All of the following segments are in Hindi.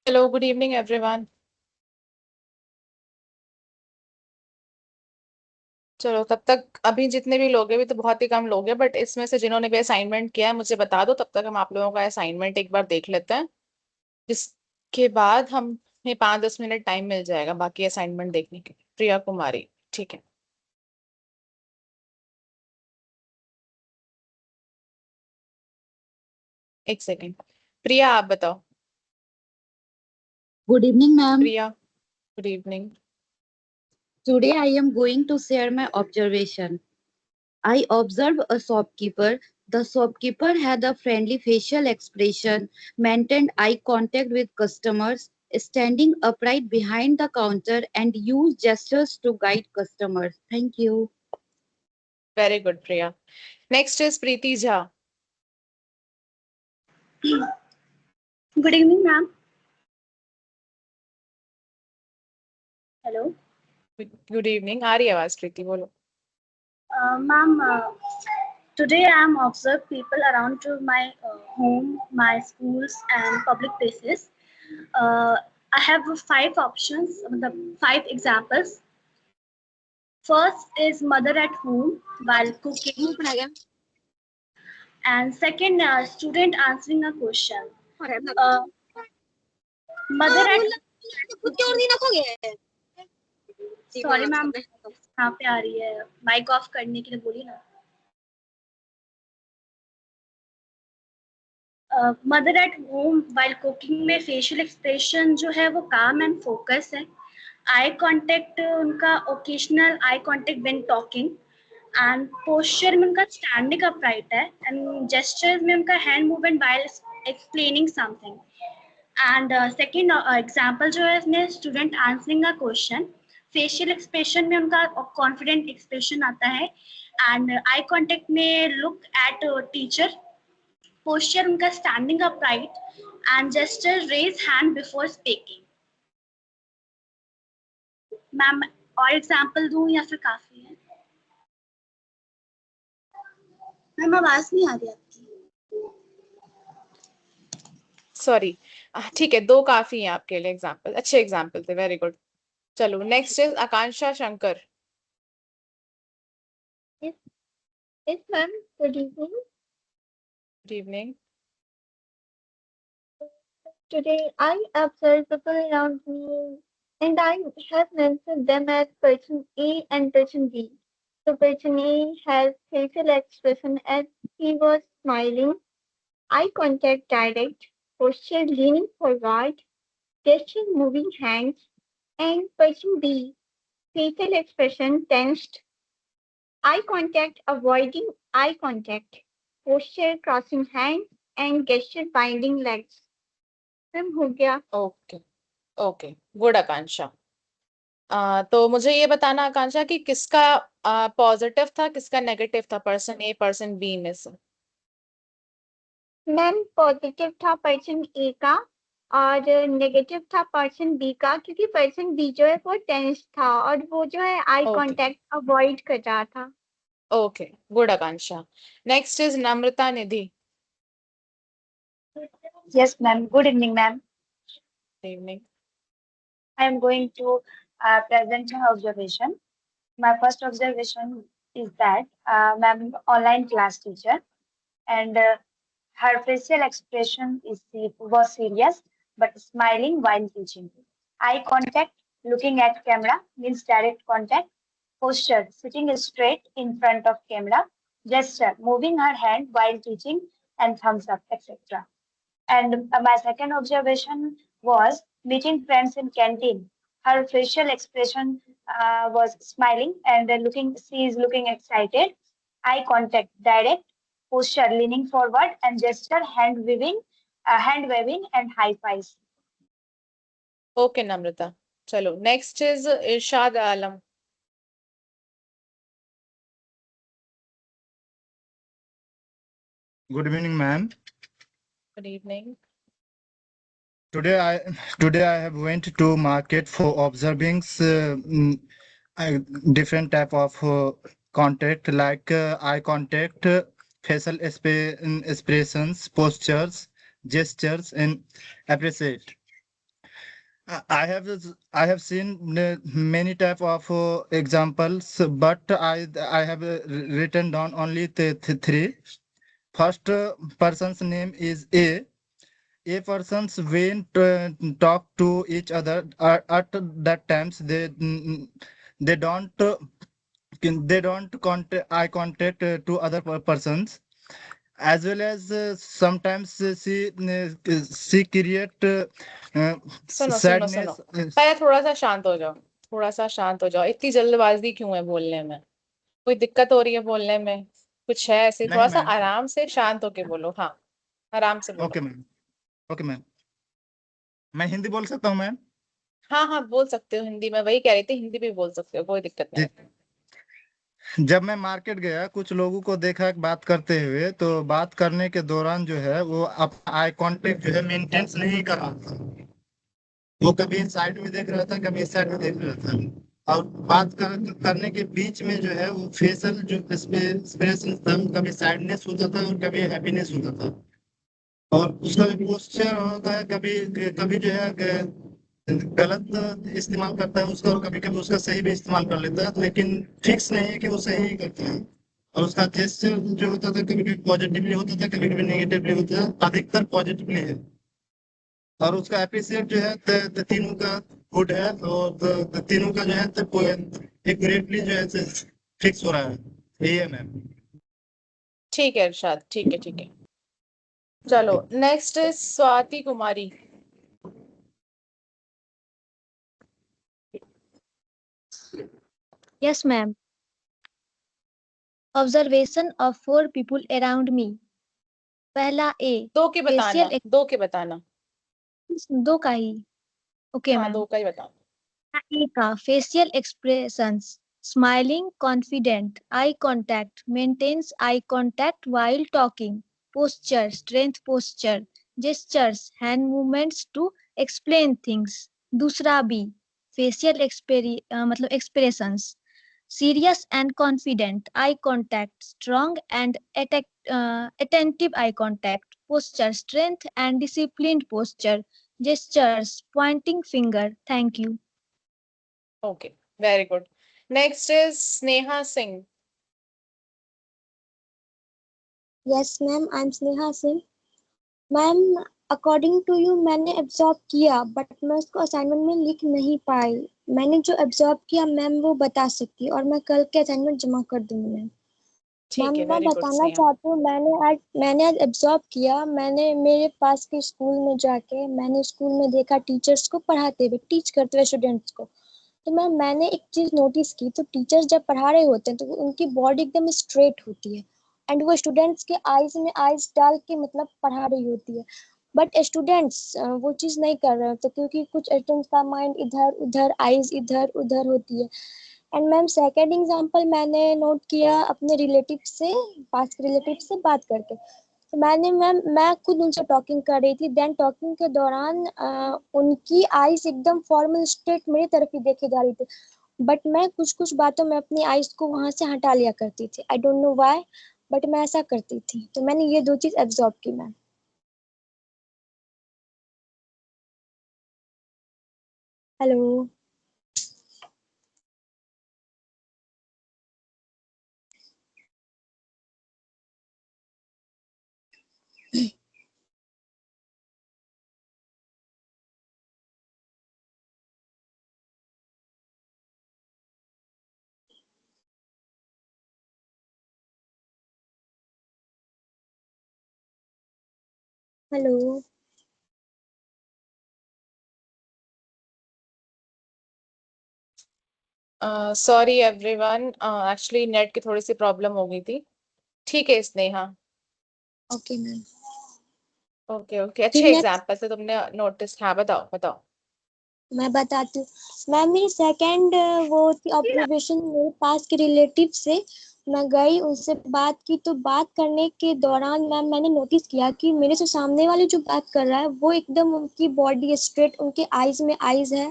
Hello, good evening, everyone. चलो तब तक अभी जितने भी लोग हैं, अभी तो बहुत ही कम लोग हैं, बट इसमें से जिन्होंने भी असाइनमेंट किया है मुझे बता दो, तब तक हम आप लोगों का असाइनमेंट एक बार देख लेते हैं। जिसके बाद हमें 5-10 मिनट टाइम मिल जाएगा बाकी असाइनमेंट देखने के लिए। प्रिया कुमारी, ठीक है। एक सेकेंड। प्रिया, आप बताओ। Good evening, ma'am. Priya, good evening. Today I am going to share my observation. I observed a shopkeeper. The shopkeeper had a friendly facial expression, maintained eye contact with customers, standing upright behind the counter, and used gestures to guide customers. Thank you. Very good Priya. Next is Preeti Jha. Good evening, ma'am. Hello. Good evening, आ रही है आवाज? प्रीति बोलो। Ma'am, today I am observed people around to my home, my schools, and public places. Uh, I have five options, the five examples. First is mother at home while cooking, and second, student answering a question. Uh, mother at sorry ma'am, यहाँ पे आ रही है, माइक ऑफ करने के लिए बोलिए ना। Mother at home while cooking में फेशियल एक्सप्रेशन जो है वो काम एंड फोकस है। आई कांटेक्ट उनका occasional eye contact when talking, and posture में उनका स्टैंडिंग अपराइट है, एंड जेस्चर में उनका hand movement while explaining something. And second example जो है इसमें student answering a question, facial expression में उनका कॉन्फिडेंट एक्सप्रेशन आता है, एंड आई कांटेक्ट में लुक एट टीचर, पोस्चर उनका standing upright, and gesture raise hand before speaking. Ma'am और एग्जाम्पल दूं या फिर काफी है? मैम आवाज नहीं आ रही आपकी। सॉरी, ठीक है, दो काफी हैं आपके लिए एग्जाम्पल, अच्छे एग्जाम्पल थे, वेरी गुड। चलो next is Akanksha Shankar. Yes, ma'am. Good evening. Good evening. Today I observe people around me and I have mentioned them as person A and person B. So person A has facial expression as he was smiling, eye contact direct, posture leaning forward, gesture moving hands, and person B, facial expression tensed, eye contact avoiding eye contact, posture crossing hands, and gesture binding legs. Ma'am हो गया। ओके ओके, गुड आकांक्षा। तो मुझे ये बताना आकांक्षा कि किसका पॉजिटिव था, किसका नेगेटिव था, पर्सन ए पर्सन बी में से? मैम पॉजिटिव था पर्सन ए का और नेगेटिव था पर्सन बी का, क्योंकि पर्सन बी जो है वो टेंस था और वो जो है आई Okay. कांटेक्ट अवॉइड कर रहा था। Okay, good Akanksha. Next is Namrata Nidhi. Yes, ma'am. Good evening, ma'am. Good evening. I am going to present my observation. My first observation is that ma'am online class teacher, and her facial expression was serious but smiling while teaching. Eye contact, looking at camera means direct contact. Posture, sitting straight in front of camera. Gesture, moving her hand while teaching, and thumbs up, etc. And my second observation was meeting friends in canteen. Her facial expression was smiling and she is looking excited. Eye contact, direct, posture, leaning forward, and gesture, hand waving, and high fives. Okay Namrata. चलो next is Irshad Alam. Good evening, ma'am. Good evening. Today I today I have went to market for observing different type of contact like eye contact, facial expressions, postures, gestures, and appreciate. I have seen many type of examples, but I have written down only three. First person's name is A. A persons when talk to each other at that times they don't they don't contact eye contact to other persons, as well as sometimes she create सुनो सुनो सुनो, sadness. पहले थोड़ा सा शांत हो जाओ, थोड़ा सा शांत हो जाओ। इतनी जल्दबाजी क्यों है बोलने में? कोई दिक्कत हो रही है बोलने में? कुछ है ऐसे? नहीं थोड़ा सा मैम। आराम से शांत होके बोलो। हाँ, आराम से बोलो। Okay ma'am. ओके मैम, मैं हिंदी बोल सकता हूँ मैम? हाँ हाँ, बोल सकते हो हिंदी में, वही कह रही थी, हिंदी भी बोल सकते हो, कोई दिक्कत नहीं जी। है। जब मैं मार्केट गया, कुछ लोगों को देखा बात करते हुए, तो बात करने के दौरान जो है वो अपना आई कांटेक्ट जो है मेंटेन नहीं कर रहा था। वो कभी साइड में देख रहा था, कभी इस साइड में देख रहा था, और करने के बीच में जो है वो फेशियल जो एक्सप्रेशन था, कभी सैडनेस होता था और कभी हैप्पीनेस होता था। और उसका भी पोस्चर होता है, कभी कभी जो है गलत इस्तेमाल करता है उसका, और कभी कभी उसका सही भी इस्तेमाल कर लेता है, लेकिन फिक्स नहीं है कि वो सही ही करता है। और उसका जेस्चर जो होता था, कभी कभी पॉजिटिवली होता था, कभी कभी नेगेटिवली होता है, अधिकतर पॉजिटिवली है। और उसका एप्रिसिएट जो है तीनों का गुड है, और तीनों का जो है एक ग्रेटली जो है फिक्स हो रहा है। यही है मैम। ठीक है इरशाद, ठीक है ठीक है। चलो next is Swati Kumari. Yes, ma'am. Observation of 4 people around me. पहला A. दो के बताना, Facial दो के बताना। दो का ही. Okay, हाँ, ma'am. दो का ही बताना। A का facial expressions. Smiling, confident, eye contact, maintains eye contact while talking. Posture, strength posture. Gestures, hand movements to explain things. दूसरा B. Facial मतलब expressions. Serious and confident, eye contact, strong and attentive eye contact, posture, strength and disciplined posture, gestures, pointing finger. Thank you. Okay, very good. Next is Sneha Singh. Yes, ma'am, I'm Sneha Singh. Ma'am, according to you मैंने एब्जॉर्ब किया, बट मैं उसको असाइनमेंट में लिख नहीं पाई। मैंने जो एब्जॉर्ब किया मैम वो बता सकती है, और मैं कल के असाइनमेंट जमा कर दूंगी मैम। ठीक मैम है, मैं वेरी गुड बताना स्नेहा। चाहती हूँ, मैंने आज एब्जॉर्ब किया। मैंने मेरे पास के स्कूल में जाके मैंने स्कूल में देखा टीचर्स को पढ़ाते हुए, टीच करते हुए स्टूडेंट्स को। तो मैंने एक चीज नोटिस की, तो टीचर्स जब पढ़ा रहे होते हैं तो उनकी बॉडी एकदम स्ट्रेट होती है, एंड वो स्टूडेंट्स के आईज में आईज डाल के मतलब पढ़ा रही होती है। बट स्टूडेंट्स वो चीज नहीं कर रहे होते, क्योंकि कुछ स्टूडेंट्स का माइंड इधर उधर, आईज इधर उधर होती है। एंड मैम सेकेंड एग्जाम्पल मैंने नोट किया अपने रिलेटिव से, पास के रिलेटिव से बात करके। तो मैं खुद उनसे टॉकिंग कर रही थी, देन टॉकिंग के दौरान उनकी आईज एकदम फॉर्मल स्ट्रेट मेरी तरफ ही देखे जा रही थी, बट मैं कुछ कुछ बातों में अपनी आईज को वहां से हटा लिया करती थी। I don't know why, but मैं ऐसा करती थी। तो मैंने ये दो चीज एब्जॉर्ब की ma'am. Hello. Hello. Sorry everyone, actually net की थोड़ी सी प्रॉब्लम हो गई थी। ठीक है Sneha. Okay ma'am. Okay okay, फिर अच्छे नेक्स्ट एग्जाम्पल से तुमने नोटिस। हाँ, बताओ बताओ। मैं बताती हूँ मैम। मेरी सेकंड वो थी ऑब्जर्वेशन मेरे पास के रिलेटिव से। मैं गई उनसे बात की, तो बात करने के दौरान मैम मैंने नोटिस किया कि मेरे से सामने वाले जो बात कर रहा है वो एकदम उनकी बॉडी स्ट्रेट, उनके आईज में आईज है,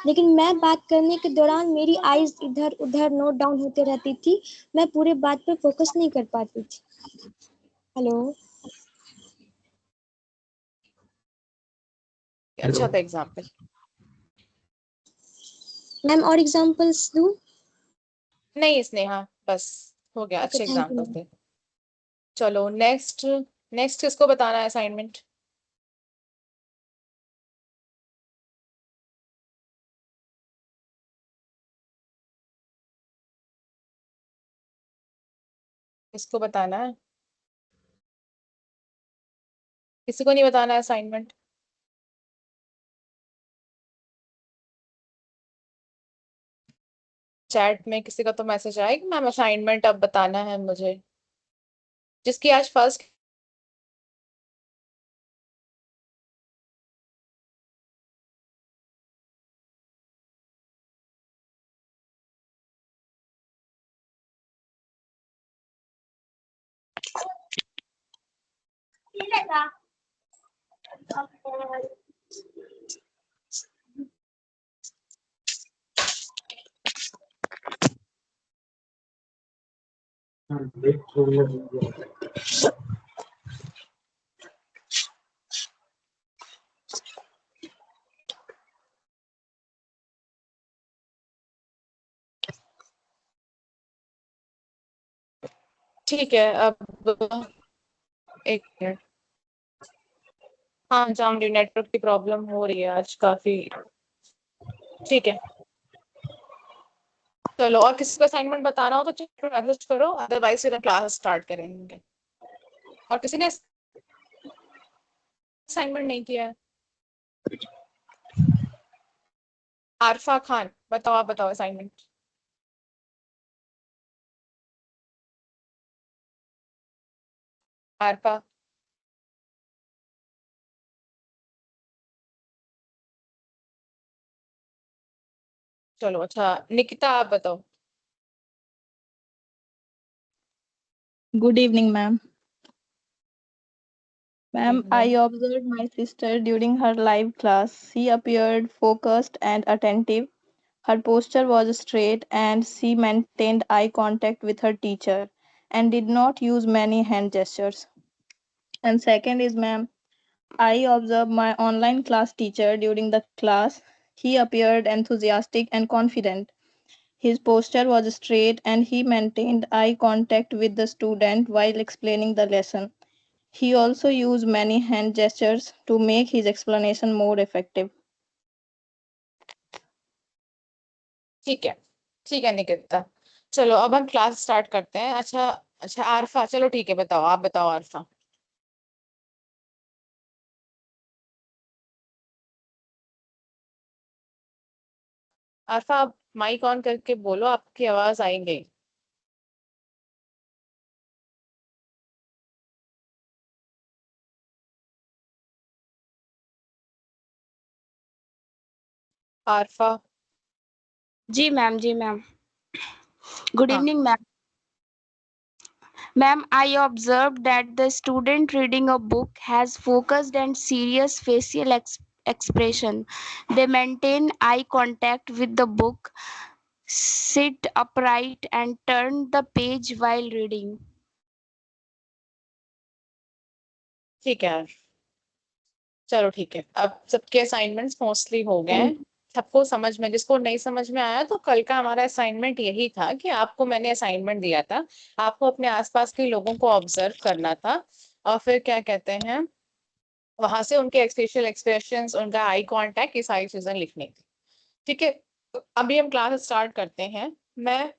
लेकिन मैं बात करने के दौरान मेरी आईज इधर उधर नोट डाउन होते रहती थी, मैं पूरे बात पे फोकस नहीं कर पाती थी। हेलो। अच्छा था एग्जाम्पल। मैम और एग्जांपल्स दूं? नहीं स्नेहा, बस हो गया, ओके, अच्छे थैंक यू एग्जाम्पल मैम। थे। चलो नेक्स्ट, नेक्स्ट किसको बताना है असाइनमेंट? किसको बताना है? किसी को नहीं बताना है असाइनमेंट? चैट में किसी का तो मैसेज आया कि मैम असाइनमेंट अब बताना है मुझे, जिसकी आज फर्स्ट। ठीक है, अब एक मिनट। हाँ जान रही, नेटवर्क की प्रॉब्लम हो रही है आज काफी। ठीक है, चलो और किसी को असाइनमेंट बताना हो तो चैट में मैसेज करो, अदरवाइज फिर क्लास स्टार्ट करेंगे। और किसी ने असाइनमेंट नहीं किया है? आरफा खान, बताओ, आप बताओ असाइनमेंट। आरफा। चलो अच्छा, निकिता आप बताओ। Good evening, ma'am. Ma'am, I evening. observed my sister during her live class. She appeared focused and attentive. Her posture was straight and she maintained eye contact with her teacher and did not use many hand gestures. And second is, ma'am, I observed my online class teacher during the class. He appeared enthusiastic and confident. His posture was straight and he maintained eye contact with the student while explaining the lesson. He also used many hand gestures to make his explanation more effective. ठीक है, ठीक है निकिता। चलो अब हम क्लास स्टार्ट करते हैं। अच्छा अच्छा आरफा, चलो ठीक है, बताओ, आप बताओ आरफा। आरफा आप माइक ऑन करके बोलो, आपकी आवाज आएंगे। आरफा। जी मैम, जी मैम। गुड हाँ evening ma'am. Ma'am, I observed that the student reading a book has focused and serious facial expression. They maintain eye contact with the book, sit upright, and turn the page while reading. ठीक है यार, चलो ठीक है, अब सबके असाइनमेंट्स मोस्टली हो गए हैं। सबको समझ में, जिसको नहीं समझ में आया तो कल का हमारा असाइनमेंट यही था कि आपको मैंने असाइनमेंट दिया था, आपको अपने आसपास के लोगों को ऑब्जर्व करना था और फिर क्या कहते हैं, वहां से उनके फेशियल एक्सप्रेशंस, उनका आई कांटेक्ट, ये सारी चीजें लिखनी थी। ठीक है, तो अभी हम क्लास स्टार्ट करते हैं। मैं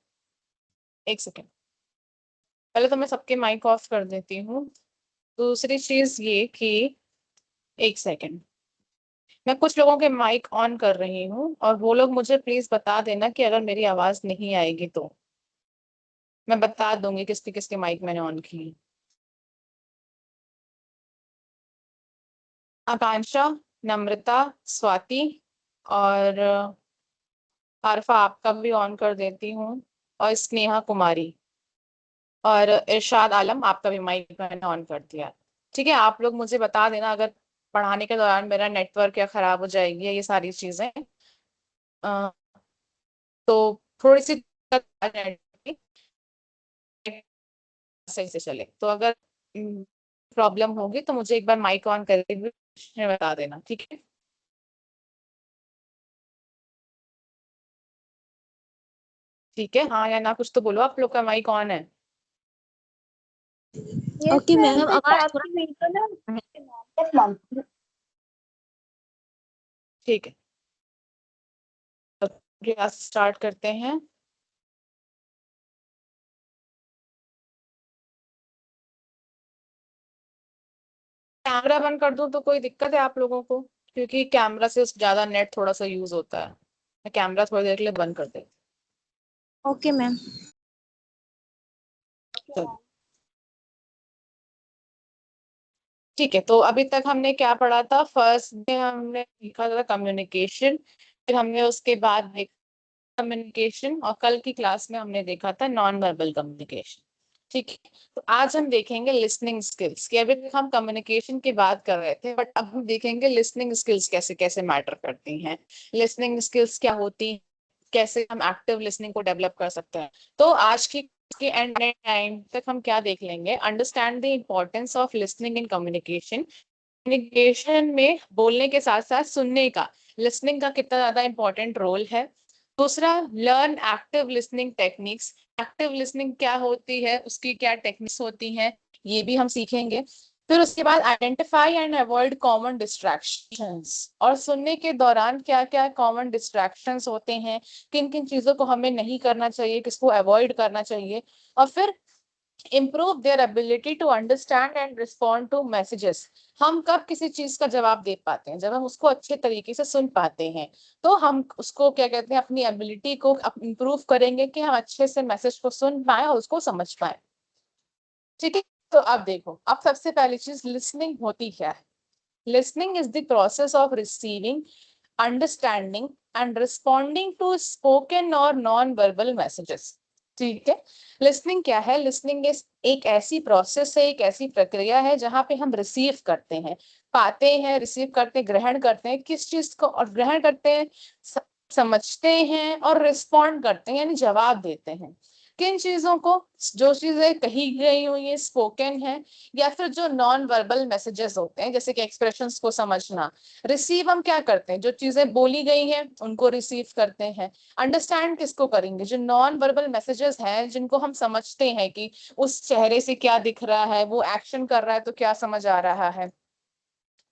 एक सेकेंड, पहले तो मैं सबके माइक ऑफ कर देती हूँ। दूसरी चीज ये कि एक सेकेंड, मैं कुछ लोगों के माइक ऑन कर रही हूँ और वो लोग मुझे प्लीज बता देना कि अगर मेरी आवाज नहीं आएगी तो मैं बता दूंगी किसके किसके माइक मैंने ऑन की। आकांक्षा, नम्रता, स्वाति और आरफा आपका भी ऑन कर देती हूँ, और स्नेहा कुमारी और इरशाद आलम आपका भी माइक मैंने ऑन कर दिया। ठीक है, आप लोग मुझे बता देना अगर पढ़ाने के दौरान मेरा नेटवर्क या खराब हो जाएगी या ये सारी चीजें। अ, तो थोड़ी सी दिक्कत आ जाएगी, सही से चले तो अगर प्रॉब्लम होगी तो मुझे एक बार माइक ऑन करके भी बता देना, ठीक है। ठीक है, हाँ या ना कुछ तो बोलो, आप लोग का माइक ऑन है। Yes, okay ma'am. मैम, बस आवाज आपकी मेरे को ना yes, ma'am. ठीक है, क्लास स्टार्ट करते हैं। कैमरा बंद कर दूं तो कोई दिक्कत है आप लोगों को? क्योंकि कैमरा से ज्यादा नेट थोड़ा सा यूज होता है। मैं कैमरा थोड़ी देर के लिए बंद कर देती ओके मैम। हूँ। ठीक है, तो अभी तक हमने क्या पढ़ा था? फर्स्ट में हमने सीखा था कम्युनिकेशन, फिर हमने उसके बाद देखा कम्युनिकेशन, और कल की क्लास में हमने देखा था नॉन वर्बल कम्युनिकेशन। ठीक है, तो आज हम देखेंगे लिसनिंग स्किल्स। कि अभी तक हम कम्युनिकेशन की बात कर रहे थे, बट अब हम देखेंगे लिसनिंग स्किल्स कैसे कैसे मैटर करती हैं, लिसनिंग स्किल्स क्या होती हैं, कैसे हम एक्टिव लिसनिंग को डेवलप कर सकते हैं। तो आज की के एंड टाइम तक हम क्या देख लेंगे? Understand the importance of listening in communication. Communication में बोलने के साथ साथ सुनने का, लिसनिंग का कितना ज्यादा इंपॉर्टेंट रोल है। दूसरा, learn active listening techniques. Active listening क्या होती है, उसकी क्या टेक्निक्स होती हैं, ये भी हम सीखेंगे। फिर उसके बाद identify and avoid common distractions. और सुनने के दौरान क्या क्या कॉमन डिस्ट्रैक्शंस होते हैं, किन किन चीजों को हमें नहीं करना चाहिए, किसको अवॉइड करना चाहिए। और फिर improve their ability to understand and respond to messages। हम कब किसी चीज का जवाब दे पाते हैं? जब हम उसको अच्छे तरीके से सुन पाते हैं। तो हम उसको क्या कहते हैं, अपनी एबिलिटी को इम्प्रूव करेंगे कि हम अच्छे से मैसेज को सुन पाए और उसको समझ पाए। ठीक है, तो अब देखो, अब सबसे पहली चीज लिसनिंग होती क्या है? Listening is the process of receiving, understanding and responding to spoken और नॉन वर्बल मैसेजेस। ठीक है, लिसनिंग क्या है? लिसनिंग एक ऐसी प्रोसेस है, एक ऐसी प्रक्रिया है जहां पे हम रिसीव करते हैं, पाते हैं, रिसीव करते हैं, ग्रहण करते हैं किस चीज को, और ग्रहण करते हैं, समझते हैं और रिस्पॉन्ड करते हैं, यानी जवाब देते हैं। किन चीजों को? जो चीजें कही गई हुई है, स्पोकन है, या फिर जो नॉन वर्बल मैसेजेस होते हैं, जैसे कि एक्सप्रेशंस को समझना। रिसीव हम क्या करते हैं? जो चीजें बोली गई हैं उनको रिसीव करते हैं। अंडरस्टैंड किसको करेंगे? जो नॉन वर्बल मैसेजेस हैं, जिनको हम समझते हैं कि उस चेहरे से क्या दिख रहा है, वो एक्शन कर रहा है तो क्या समझ आ रहा है।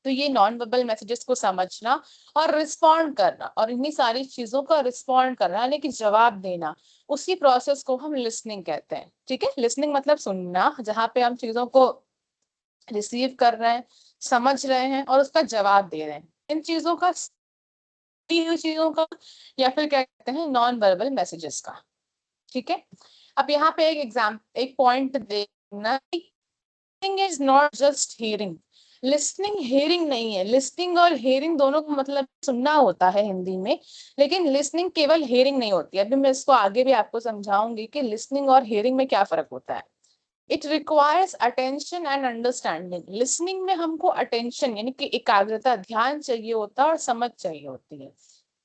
तो ये नॉन वर्बल मैसेजेस को समझना और रिस्पॉन्ड करना, और इन्हीं सारी चीजों का रिस्पॉन्ड करना यानी कि जवाब देना, उसी प्रोसेस को हम लिसनिंग कहते हैं। ठीक है, लिसनिंग मतलब सुनना, जहां पे हम चीजों को रिसीव कर रहे हैं, समझ रहे हैं और उसका जवाब दे रहे हैं। इन चीजों का, चीजों का, या फिर क्या कहते हैं, नॉन वर्बल मैसेजेस का। ठीक है, अब यहाँ पे एक पॉइंट देखना, listening is not just hearing. Listening hearing नहीं है। लिसनिंग और हियरिंग दोनों का मतलब सुनना होता है हिंदी में, लेकिन लिसनिंग केवल हियरिंग नहीं होती। अभी मैं इसको आगे भी आपको समझाऊंगी कि लिसनिंग और हियरिंग में क्या फर्क होता है। It requires attention and understanding. Listening में हमको अटेंशन यानी कि एकाग्रता, ध्यान चाहिए होता है और समझ चाहिए होती है।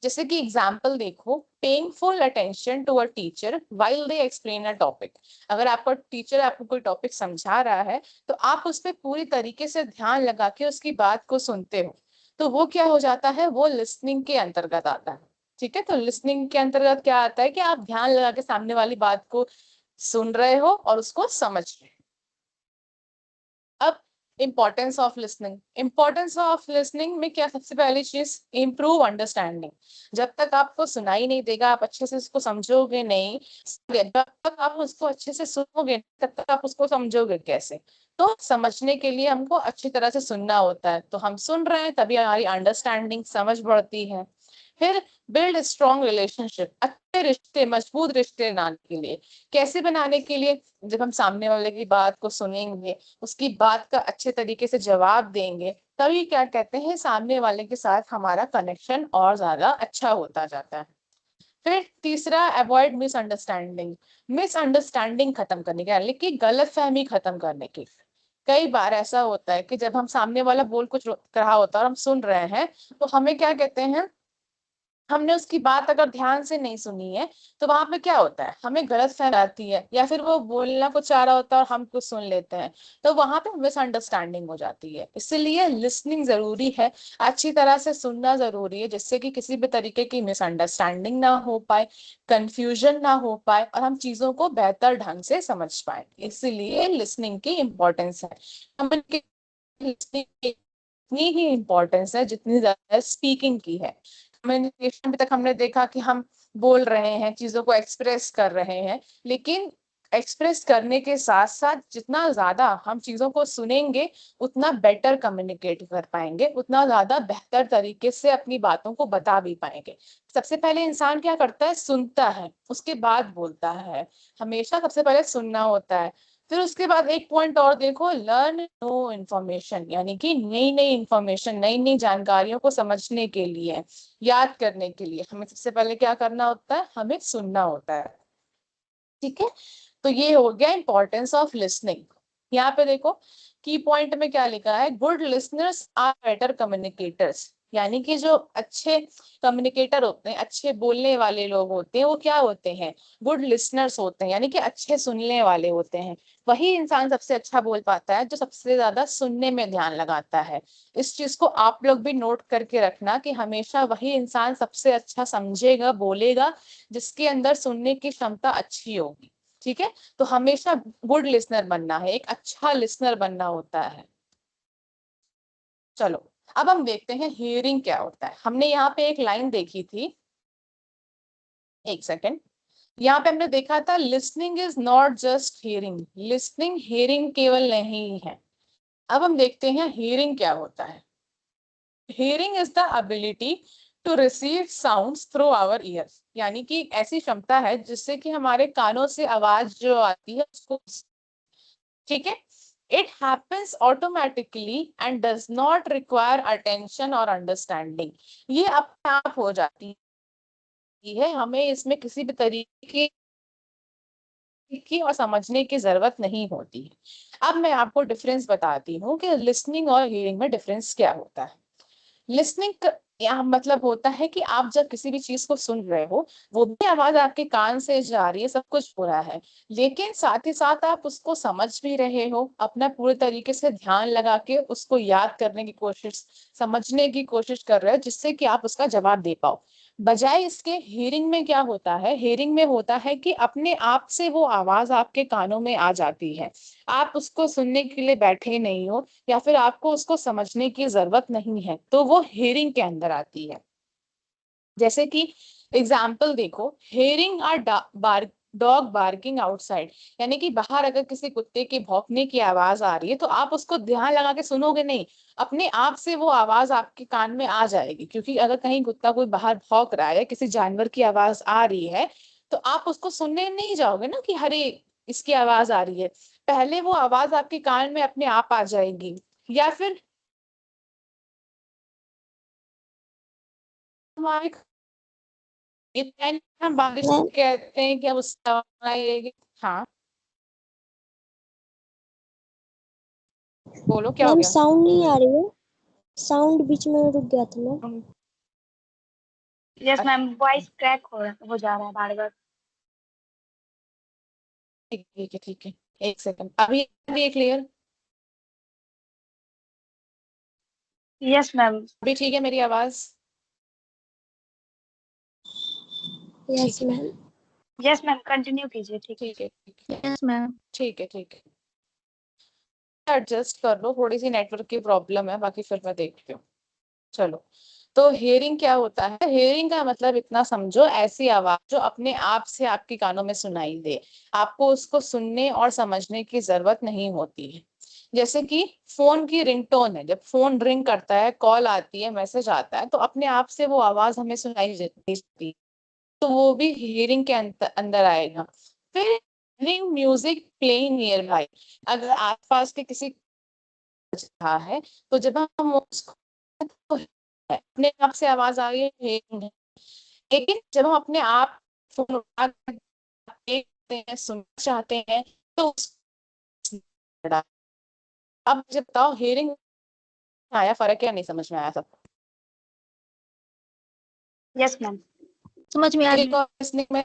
जैसे कि एग्जाम्पल देखो, paying full attention to a teacher while they explain a topic. अगर आपका टीचर आपको कोई टॉपिक समझा रहा है तो आप उस पर पूरी तरीके से ध्यान लगा के उसकी बात को सुनते हो, तो वो क्या हो जाता है? वो लिसनिंग के अंतर्गत आता है। ठीक है, तो लिसनिंग के अंतर्गत क्या आता है कि आप ध्यान लगा के सामने वाली बात को सुन रहे हो और उसको समझ रहे हो। अब importance of listening. Importance of listening में क्या? सबसे पहली चीज, इम्प्रूव अंडरस्टैंडिंग। जब तक आपको सुनाई नहीं देगा, आप अच्छे से उसको समझोगे नहीं, जब तक आप उसको अच्छे से सुनोगे तब तक आप उसको समझोगे कैसे? तो समझने के लिए हमको अच्छी तरह से सुनना होता है, तो हम सुन रहे हैं तभी हमारी अंडरस्टैंडिंग, समझ बढ़ती है। फिर बिल्ड स्ट्रॉन्ग रिलेशनशिप। अच्छे रिश्ते, मजबूत रिश्ते बनाने के लिए, कैसे बनाने के लिए? जब हम सामने वाले की बात को सुनेंगे, उसकी बात का अच्छे तरीके से जवाब देंगे, तभी क्या कहते हैं, सामने वाले के साथ हमारा कनेक्शन और ज्यादा अच्छा होता जाता है। फिर तीसरा, अवॉइड मिसअंडरस्टैंडिंग। मिसअंडरस्टैंडिंग खत्म करने की, यानी कि गलतफहमी खत्म करने की। कई बार ऐसा होता है कि जब हम सामने वाला बोल कुछ रहा होता है और हम सुन रहे हैं, तो हमें क्या कहते हैं, हमने उसकी बात अगर ध्यान से नहीं सुनी है तो वहां पे क्या होता है, हमें गलतफहमी आती है, या फिर वो बोलना कुछ चाह रहा होता है और हम कुछ सुन लेते हैं, तो वहां पे मिसअंडरस्टैंडिंग हो जाती है। इसीलिए लिसनिंग जरूरी है, अच्छी तरह से सुनना जरूरी है, जिससे कि किसी भी तरीके की मिसअंडरस्टैंडिंग ना हो पाए, कंफ्यूजन ना हो पाए, और हम चीजों को बेहतर ढंग से समझ पाए। इसीलिए लिसनिंग की इम्पोर्टेंस है। लिसनिंग की इतनी ही इम्पोर्टेंस है जितनी ज्यादा स्पीकिंग की है। कम्युनिकेशन अभी तक हमने देखा कि हम बोल रहे हैं, चीजों को एक्सप्रेस कर रहे हैं, लेकिन एक्सप्रेस करने के साथ साथ जितना ज्यादा हम चीजों को सुनेंगे उतना बेटर कम्युनिकेट कर पाएंगे, उतना ज्यादा बेहतर तरीके से अपनी बातों को बता भी पाएंगे। सबसे पहले इंसान क्या करता है, सुनता है, उसके बाद बोलता है। हमेशा सबसे पहले सुनना होता है। फिर उसके बाद एक पॉइंट और देखो, लर्न नो इन्फॉर्मेशन, यानी कि नई नई इंफॉर्मेशन, नई नई जानकारियों को समझने के लिए, याद करने के लिए हमें सबसे पहले क्या करना होता है, हमें सुनना होता है। ठीक है, तो ये हो गया इंपॉर्टेंस ऑफ लिसनिंग। यहाँ पे देखो की पॉइंट में क्या लिखा है, good listeners are better communicators, यानी कि जो अच्छे कम्युनिकेटर होते हैं, अच्छे बोलने वाले लोग होते हैं, वो क्या होते हैं, गुड लिसनर्स होते हैं, यानी कि अच्छे सुनने वाले होते हैं। वही इंसान सबसे अच्छा बोल पाता है जो सबसे ज्यादा सुनने में ध्यान लगाता है। इस चीज को आप लोग भी नोट करके रखना कि हमेशा वही इंसान सबसे अच्छा समझेगा, बोलेगा, जिसके अंदर सुनने की क्षमता अच्छी होगी। ठीक है, तो हमेशा गुड लिसनर बनना है, एक अच्छा लिसनर बनना होता है। चलो, अब हम देखते हैं हियरिंग क्या होता है। हमने यहाँ पे एक लाइन देखी थी, एक सेकेंड। यहाँ पे हमने देखा था listening is not just hearing, listening hearing केवल नहीं है। अब हम देखते हैं हियरिंग क्या होता है। Hearing is the ability to receive sounds through our ears, यानी कि एक ऐसी क्षमता है जिससे कि हमारे कानों से आवाज जो आती है उसको, ठीक है, it happens automatically and does not require attention और अंडरस्टैंडिंग। ये अपने आप हो जाती है, हमें इसमें किसी भी तरीके की और समझने की जरूरत नहीं होती है। अब मैं आपको डिफरेंस बताती हूँ कि लिसनिंग और हियरिंग में डिफरेंस क्या होता है। लिसनिंग यहाँ मतलब होता है कि आप जब किसी भी चीज को सुन रहे हो, वो भी आवाज आपके कान से जा रही है, सब कुछ हो रहा है, लेकिन साथ ही साथ आप उसको समझ भी रहे हो, अपना पूरे तरीके से ध्यान लगा के उसको याद करने की कोशिश, समझने की कोशिश कर रहे हो, जिससे कि आप उसका जवाब दे पाओ। बजाय इसके हियरिंग में क्या होता है, हियरिंग में होता है कि अपने आप से वो आवाज आपके कानों में आ जाती है, आप उसको सुनने के लिए बैठे नहीं हो, या फिर आपको उसको समझने की जरूरत नहीं है, तो वो हियरिंग के अंदर आती है। जैसे कि एग्जाम्पल देखो, hearing our dog barking outside, यानी कि बाहर अगर किसी कुत्ते के भौंकने की आवाज आ रही है तो आप उसको ध्यान लगा के सुनोगे नहीं, अपने आप से वो आवाज आपके कान में आ जाएगी। क्योंकि अगर कहीं कुत्ता कोई बाहर भौंक रहा है, किसी जानवर की आवाज आ रही है, तो आप उसको सुनने नहीं जाओगे ना कि हरे इसकी आवाज आ रही है, पहले वो आवाज आपके कान में अपने आप आ जाएगी। या फिर हमारे इतना हम बारिश मैम कहते हैं कि अब उसका आएगी। हाँ, बोलो क्या हो मैम गया। साउंड नहीं आ रही है, साउंड बीच में रुक गया था ma'am. Yes ma'am, voice crack हो जा रहा है बार बार। ठीक है ठीक है, एक सेकंड, अभी क्लियर, यस मैम। अभी ठीक है मेरी आवाज। यस ठीक है मैम। यस मैम, कंटिन्यू कीजिए। ठीक है। ठीक है ठीक है यस मैम। ठीक है ठीक है, एडजस्ट कर लो, थोड़ी सी नेटवर्क की प्रॉब्लम है, बाकी फिर मैं देखती हूँ। चलो, तो हियरिंग क्या होता है, हियरिंग का मतलब इतना समझो, ऐसी आवाज जो अपने आप से आपके कानों में सुनाई दे, आपको उसको सुनने और समझने की जरूरत नहीं होती है। जैसे कि फोन की रिंगटोन है, जब फोन रिंग करता है, कॉल आती है, मैसेज आता है, तो अपने आप से वो आवाज हमें सुनाई देती है, तो वो भी हियरिंग के अंदर आएगा। फिर म्यूजिक प्लेइंग नियर बाय, अगर आसपास के किसी रहा है, तो जब हम उसको, तो अपने आप से आवाज आ रही है, लेकिन जब हम अपने आप फोन उठा कर देखते हैं, सुनना चाहते हैं, तो अब मुझे बताओ हियरिंग आया फर्क, या नहीं समझ में आया सब। Yes ma'am. समझ में आ Hearing गया। और listening में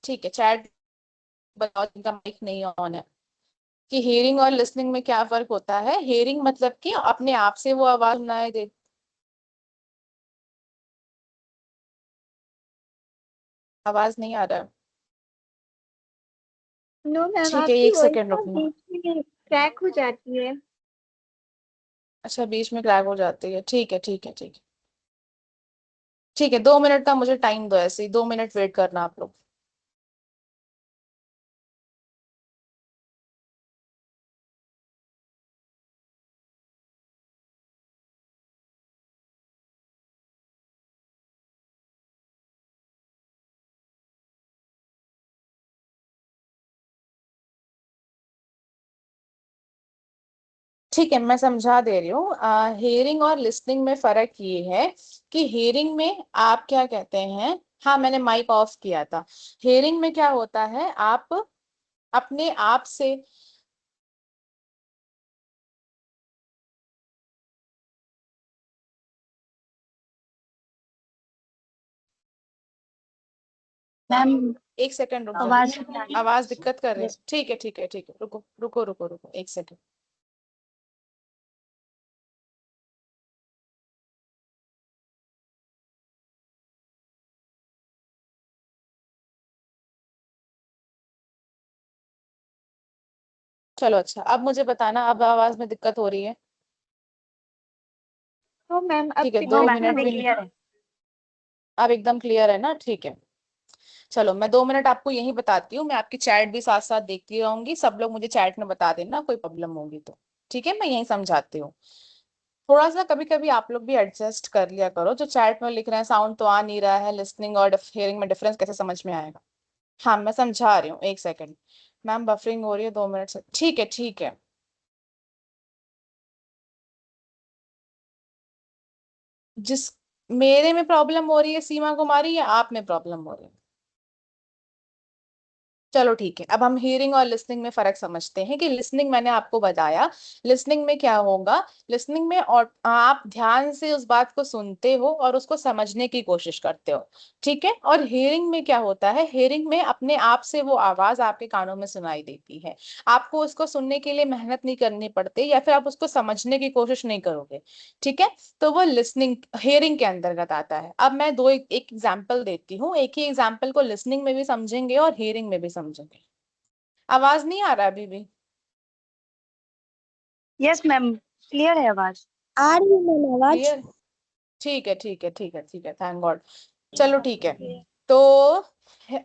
ठीक है, चैट बताओ जिनका माइक नहीं ऑन है कि हियरिंग और लिसनिंग में क्या फर्क होता है। हियरिंग मतलब कि अपने आप से वो आवाज सुनाई दे, आवाज नहीं आ रहा है। नो मैम, ठीक है, आपकी एक वॉइस सेकेंड ना रुकना। बीच में क्रैक हो जाती है। अच्छा, बीच में क्रैक हो जाती है, ठीक है ठीक है ठीक है ठीक है, 2 मिनट का मुझे टाइम दो, ऐसे ही 2 मिनट वेट करना आप लोग। ठीक है, मैं समझा दे रही हूँ। हियरिंग और लिसनिंग में फर्क ये है कि हियरिंग में आप क्या कहते हैं, हाँ मैंने माइक ऑफ किया था। हियरिंग में क्या होता है, आप अपने आप से मैम एक सेकंड रुक आवाज जाओ, आवाज दिक्कत कर रही है। Yes. ठीक है ठीक है ठीक है, रुको रुको रुको रुको एक सेकंड। चलो अच्छा, अब मुझे बताना, अब आवाज में दिक्कत हो रही है? तो मैम अब ठीक है, नो दो मैम, मिनट अभी भी क्लियर है। अब एकदम क्लियर है ना? ठीक है, चलो मैं 2 मिनट आपको यही बताती हूँ। मैं आपकी चैट भी साथ साथ देखती रहूंगी, सब लोग मुझे चैट में बता देना कोई प्रॉब्लम होगी तो। ठीक है, मैं यही समझाती हूँ। थोड़ा सा कभी कभी आप लोग भी एडजस्ट कर लिया करो, जो चैट में लिख रहे हैं साउंड तो आ नहीं रहा है, लिसनिंग और हियरिंग में डिफरेंस कैसे समझ में आएगा। हाँ मैं समझा रही हूँ, एक सेकंड। मैम बफरिंग हो रही है, 2 मिनट से, ठीक है ठीक है। जिस मेरे में प्रॉब्लम हो रही है सीमा कुमारी, या आप में प्रॉब्लम हो रही है? चलो ठीक है, अब हम हियरिंग और लिसनिंग में फर्क समझते हैं कि लिसनिंग मैंने आपको बताया। लिसनिंग में क्या होगा, लिसनिंग में और आप ध्यान से उस बात को सुनते हो और उसको समझने की कोशिश करते हो। ठीक है, और हियरिंग में क्या होता है, हियरिंग में अपने आप से वो आवाज आपके कानों में सुनाई देती है। आपको उसको सुनने के लिए मेहनत नहीं करनी पड़ती, या फिर आप उसको समझने की कोशिश नहीं करोगे। ठीक है, तो वो लिसनिंग हियरिंग के अंतर्गत आता है। अब मैं एक एग्जाम्पल देती हूँ, एक ही एग्जाम्पल को लिसनिंग में भी समझेंगे और हियरिंग में भी समझेंगे। आवाज नहीं आ रहा अभी भी? यस मैम, क्लियर है आवाज। आ रही है मैम आवाज। क्लियर? ठीक है ठीक है ठीक है ठीक है, थैंक गॉड। चलो ठीक है, ये तो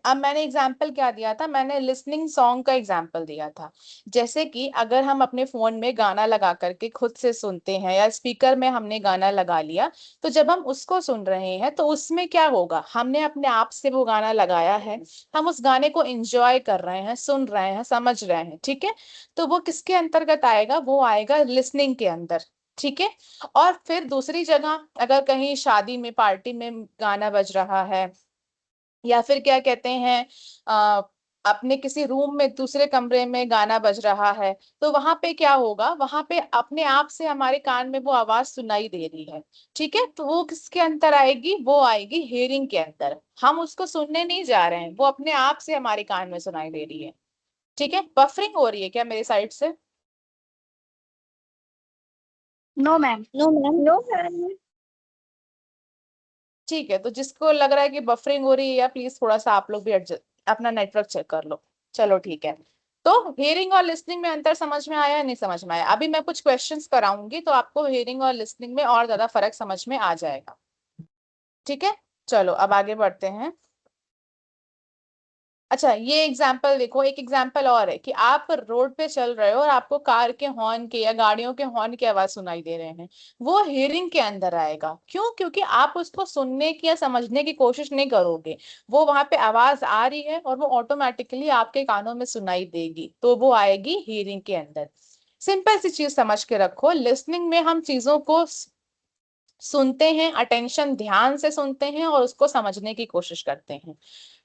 अब मैंने एग्जाम्पल क्या दिया था, मैंने लिसनिंग सॉन्ग का एग्जाम्पल दिया था। जैसे कि अगर हम अपने फोन में गाना लगा करके खुद से सुनते हैं, या स्पीकर में हमने गाना लगा लिया, तो जब हम उसको सुन रहे हैं तो उसमें क्या होगा, हमने अपने आप से वो गाना लगाया है, हम उस गाने को एंजॉय कर रहे हैं, सुन रहे हैं, समझ रहे हैं। ठीक है, तो वो किसके अंतर्गत आएगा, वो आएगा लिसनिंग के अंदर। ठीक है, और फिर दूसरी जगह अगर कहीं शादी में पार्टी में गाना बज रहा है, या फिर क्या कहते हैं आ, अपने किसी रूम में दूसरे कमरे में गाना बज रहा है, तो वहां पे क्या होगा, वहां पे अपने आप से हमारे कान में वो आवाज सुनाई दे रही है। ठीक है, तो वो किसके अंदर आएगी, वो आएगी हियरिंग के अंदर। हम उसको सुनने नहीं जा रहे हैं, वो अपने आप से हमारे कान में सुनाई दे रही है। ठीक है, बफरिंग हो रही है क्या मेरी साइड से? No ma'am. No ma'am. No ma'am. ठीक है, तो जिसको लग रहा है कि बफरिंग हो रही है, या प्लीज थोड़ा सा आप लोग भी एडजस्ट अपना नेटवर्क चेक कर लो। चलो ठीक है, तो हियरिंग और लिसनिंग में अंतर समझ में आया या नहीं समझ में आया? अभी मैं कुछ क्वेश्चंस कराऊंगी तो आपको हियरिंग और लिसनिंग में और ज्यादा फर्क समझ में आ जाएगा। ठीक है, चलो अब आगे बढ़ते हैं। अच्छा, ये एग्जाम्पल देखो, एक एग्जाम्पल और है कि आप रोड पे चल रहे हो और आपको कार के हॉर्न के या गाड़ियों के हॉर्न की आवाज सुनाई दे रहे हैं, वो हियरिंग के अंदर आएगा। क्यों? क्योंकि आप उसको सुनने की या समझने की कोशिश नहीं करोगे, वो वहां पे आवाज आ रही है और वो ऑटोमेटिकली आपके कानों में सुनाई देगी, तो वो आएगी हियरिंग के अंदर। सिंपल सी चीज समझ के रखो, लिसनिंग में हम चीजों को सुनते हैं, अटेंशन ध्यान से सुनते हैं और उसको समझने की कोशिश करते हैं।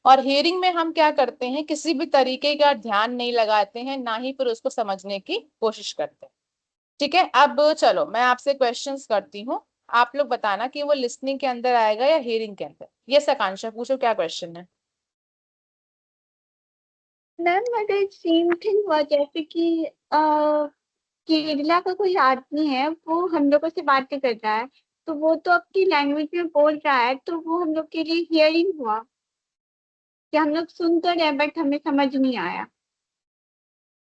और हियरिंग में हम क्या करते हैं, किसी भी तरीके का ध्यान नहीं लगाते हैं, ना ही फिर उसको समझने की कोशिश करते हैं। ठीक है, अब चलो मैं आपसे क्वेश्चंस करती हूँ। आप लोग बताना कि वो लिसनिंग के अंदर आएगा या हियरिंग के अंदर। ये आकांक्षा पूछो क्या क्वेश्चन है। मैम अगर सेम थिंग हुआ, जैसे कि केरला का कोई आदमी है, वो हम लोगों से बातें कर रहा है, तो वो तो अपनी लैंग्वेज में बोल रहा है, तो वो हम लोग के लिए हियरिंग हुआ कि हम लोग सुन तो रहे बट हमें समझ नहीं आया।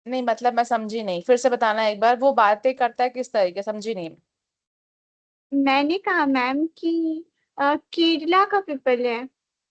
नहीं मतलब मैं समझी नहीं, फिर से बताना एक बार। वो बातें करता है किस तरीके, समझी नहीं। मैंने कहा मैम कि केरला का पीपल है,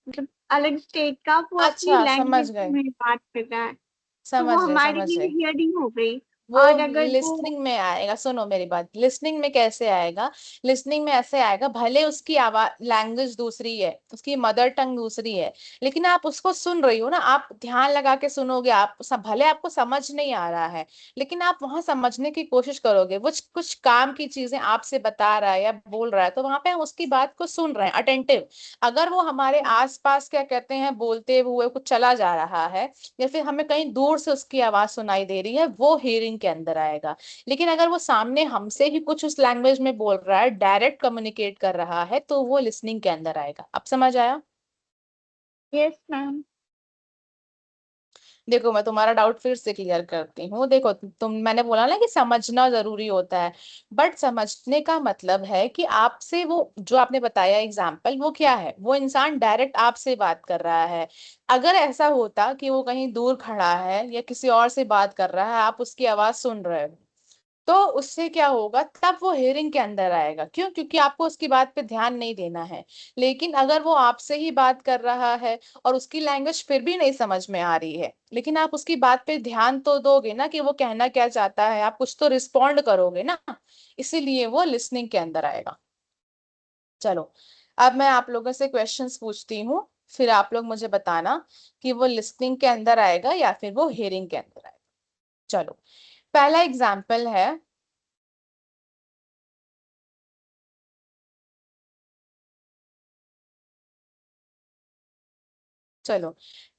मतलब अलग स्टेट का, वो अपनी अच्छा समझ लैंग्वेज गए, में बात कर रहा है, तो वो समझ गए हमारे समझ लिए गए। हियरिंग हो गई। वो और अगर वो लिसनिंग में आएगा, सुनो मेरी बात, लिसनिंग में कैसे आएगा। लिसनिंग में ऐसे आएगा, भले उसकी आवाज लैंग्वेज दूसरी है, उसकी मदर टंग दूसरी है, लेकिन आप उसको सुन रही हो ना, आप ध्यान लगा के सुनोगे। आप भले आपको समझ नहीं आ रहा है, लेकिन आप वहां समझने की कोशिश करोगे। वो कुछ काम की चीजें आपसे बता रहा है या बोल रहा है, तो वहां पे हम उसकी बात को सुन रहे हैं, अटेंटिव। अगर वो हमारे आसपास क्या कहते हैं बोलते हुए कुछ चला जा रहा है, या फिर हमें कहीं दूर से उसकी आवाज सुनाई दे रही है, वो हियरिंग के अंदर आएगा। लेकिन अगर वो सामने हमसे ही कुछ उस लैंग्वेज में बोल रहा है, डायरेक्ट कम्युनिकेट कर रहा है, तो वो लिसनिंग के अंदर आएगा। अब समझ आया। Yes ma'am. देखो मैं तुम्हारा डाउट फिर से क्लियर करती हूँ। देखो मैंने बोला ना कि समझना जरूरी होता है, बट समझने का मतलब है कि आपसे वो जो आपने बताया एग्जाम्पल, वो क्या है, वो इंसान डायरेक्ट आपसे बात कर रहा है। अगर ऐसा होता कि वो कहीं दूर खड़ा है या किसी और से बात कर रहा है, आप उसकी आवाज सुन रहे हो, तो उससे क्या होगा, तब वो हेयरिंग के अंदर आएगा। क्यों? क्योंकि आपको उसकी बात पे ध्यान नहीं देना है। लेकिन अगर वो आपसे ही बात कर रहा है और उसकी लैंग्वेज फिर भी नहीं समझ में आ रही है, लेकिन आप उसकी बात पे ध्यान तो दोगे ना कि वो कहना क्या चाहता है, आप कुछ तो रिस्पोंड करोगे ना, इसीलिए वो लिसनिंग के अंदर आएगा। चलो, अब मैं आप लोगों से क्वेश्चंस पूछती हूँ, फिर आप लोग मुझे बताना कि वो लिसनिंग के अंदर आएगा या फिर वो हेयरिंग के अंदर आएगा। चलो, पहला एग्जाम्पल है। चलो,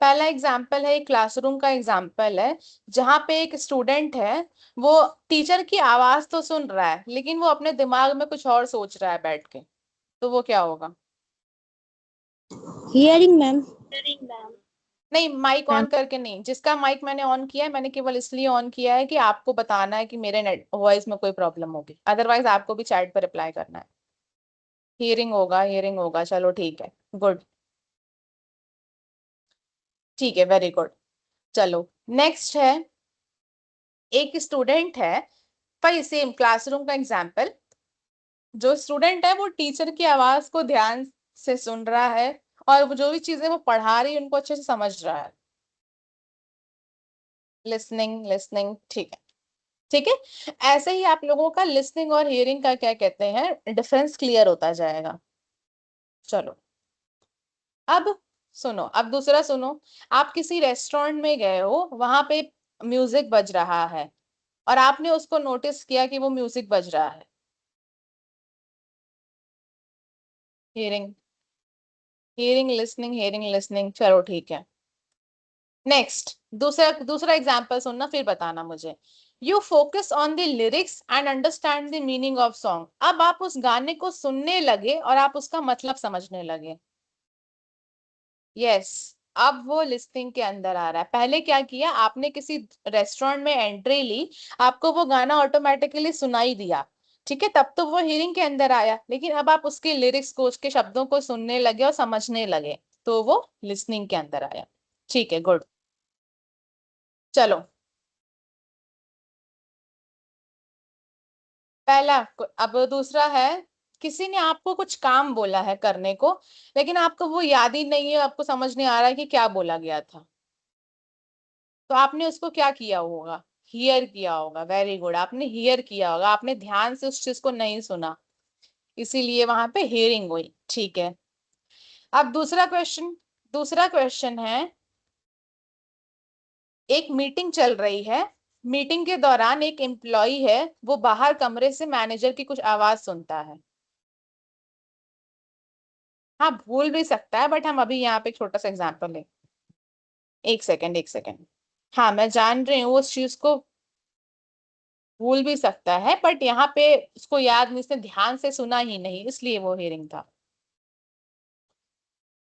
पहला एग्जाम्पल है, एक क्लासरूम का एग्जाम्पल है, जहां पे एक स्टूडेंट है। वो टीचर की आवाज तो सुन रहा है, लेकिन वो अपने दिमाग में कुछ और सोच रहा है बैठ के। तो वो क्या होगा? Hearing ma'am. नहीं, माइक ऑन करके नहीं। जिसका माइक मैंने ऑन किया है, मैंने केवल इसलिए ऑन किया है कि आपको बताना है कि मेरे नेट वॉइस में कोई प्रॉब्लम होगी, अदरवाइज आपको भी चैट पर रिप्लाई करना है। हियरिंग होगा, हियरिंग होगा। चलो ठीक है, गुड। ठीक है, वेरी गुड। चलो, नेक्स्ट है, एक स्टूडेंट है, पर सेम क्लासरूम का एग्जाम्पल। जो स्टूडेंट है वो टीचर की आवाज को ध्यान से सुन रहा है, और वो जो भी चीजें वो पढ़ा रही है उनको अच्छे से समझ रहा है। लिसनिंग, लिसनिंग, ठीक है। ठीक है, ऐसे ही आप लोगों का लिसनिंग और हियरिंग का क्या कहते हैं डिफरेंस क्लियर होता जाएगा। चलो, अब सुनो, अब दूसरा सुनो। आप किसी रेस्टोरेंट में गए हो, वहां पे म्यूजिक बज रहा है, और आपने उसको नोटिस किया कि वो म्यूजिक बज रहा है। Hearing, hearing, listening, hearing, listening. चलो ठीक है। नेक्स्ट, दूसरा दूसरा एग्जाम्पल सुनना, फिर बताना मुझे। You focus on the lyrics and understand the meaning of song. अब आप उस गाने को सुनने लगे और आप उसका मतलब समझने लगे। यस, अब वो लिस्टिंग के अंदर आ रहा है। पहले क्या किया आपने, किसी रेस्टोरेंट में एंट्री ली, आपको वो गाना ऑटोमेटिकली सुनाई दिया, ठीक है, तब तो वो हियरिंग के अंदर आया। लेकिन अब आप उसके लिरिक्स को, उसके शब्दों को सुनने लगे और समझने लगे, तो वो लिसनिंग के अंदर आया। ठीक है, गुड। चलो, पहला। अब दूसरा है, किसी ने आपको कुछ काम बोला है करने को, लेकिन आपको वो याद ही नहीं है, आपको समझ नहीं आ रहा है कि क्या बोला गया था। तो आपने उसको क्या किया होगा? हियर किया होगा। वेरी गुड, आपने हियर किया होगा, आपने ध्यान से उस चीज को नहीं सुना, इसीलिए वहां पे हियरिंग हुई। ठीक है, अब दूसरा क्वेश्चन। दूसरा क्वेश्चन है, एक मीटिंग चल रही है। मीटिंग के दौरान एक एम्प्लॉय है, वो बाहर कमरे से मैनेजर की कुछ आवाज सुनता है। हाँ, भूल भी सकता है, बट हम अभी यहाँ पे एक छोटा सा एग्जांपल लें। एक सेकंड, एक सेकंड। हाँ, मैं जान रही हूँ उस चीज को। भूल भी सकता है, बट यहाँ पे उसको याद नहीं, उसने ध्यान से सुना ही नहीं, इसलिए वो हियरिंग था।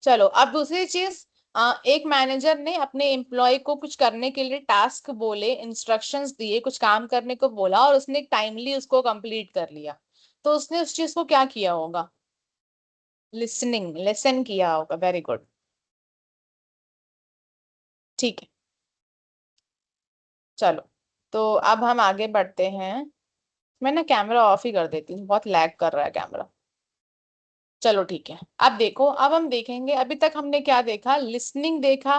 चलो अब दूसरी चीज, एक मैनेजर ने अपने एम्प्लॉय को कुछ करने के लिए टास्क बोले, इंस्ट्रक्शंस दिए, कुछ काम करने को बोला और उसने टाइमली उसको कंप्लीट कर लिया, तो उसने उस चीज को क्या किया होगा? लिसनिंग, लिसन किया होगा। वेरी गुड, ठीक है। चलो, तो अब हम आगे बढ़ते हैं। मैं ना कैमरा ऑफ ही कर देती हूँ, बहुत लैग कर रहा है कैमरा। चलो ठीक है, अब देखो, अब हम देखेंगे, अभी तक हमने क्या देखा? लिसनिंग देखा,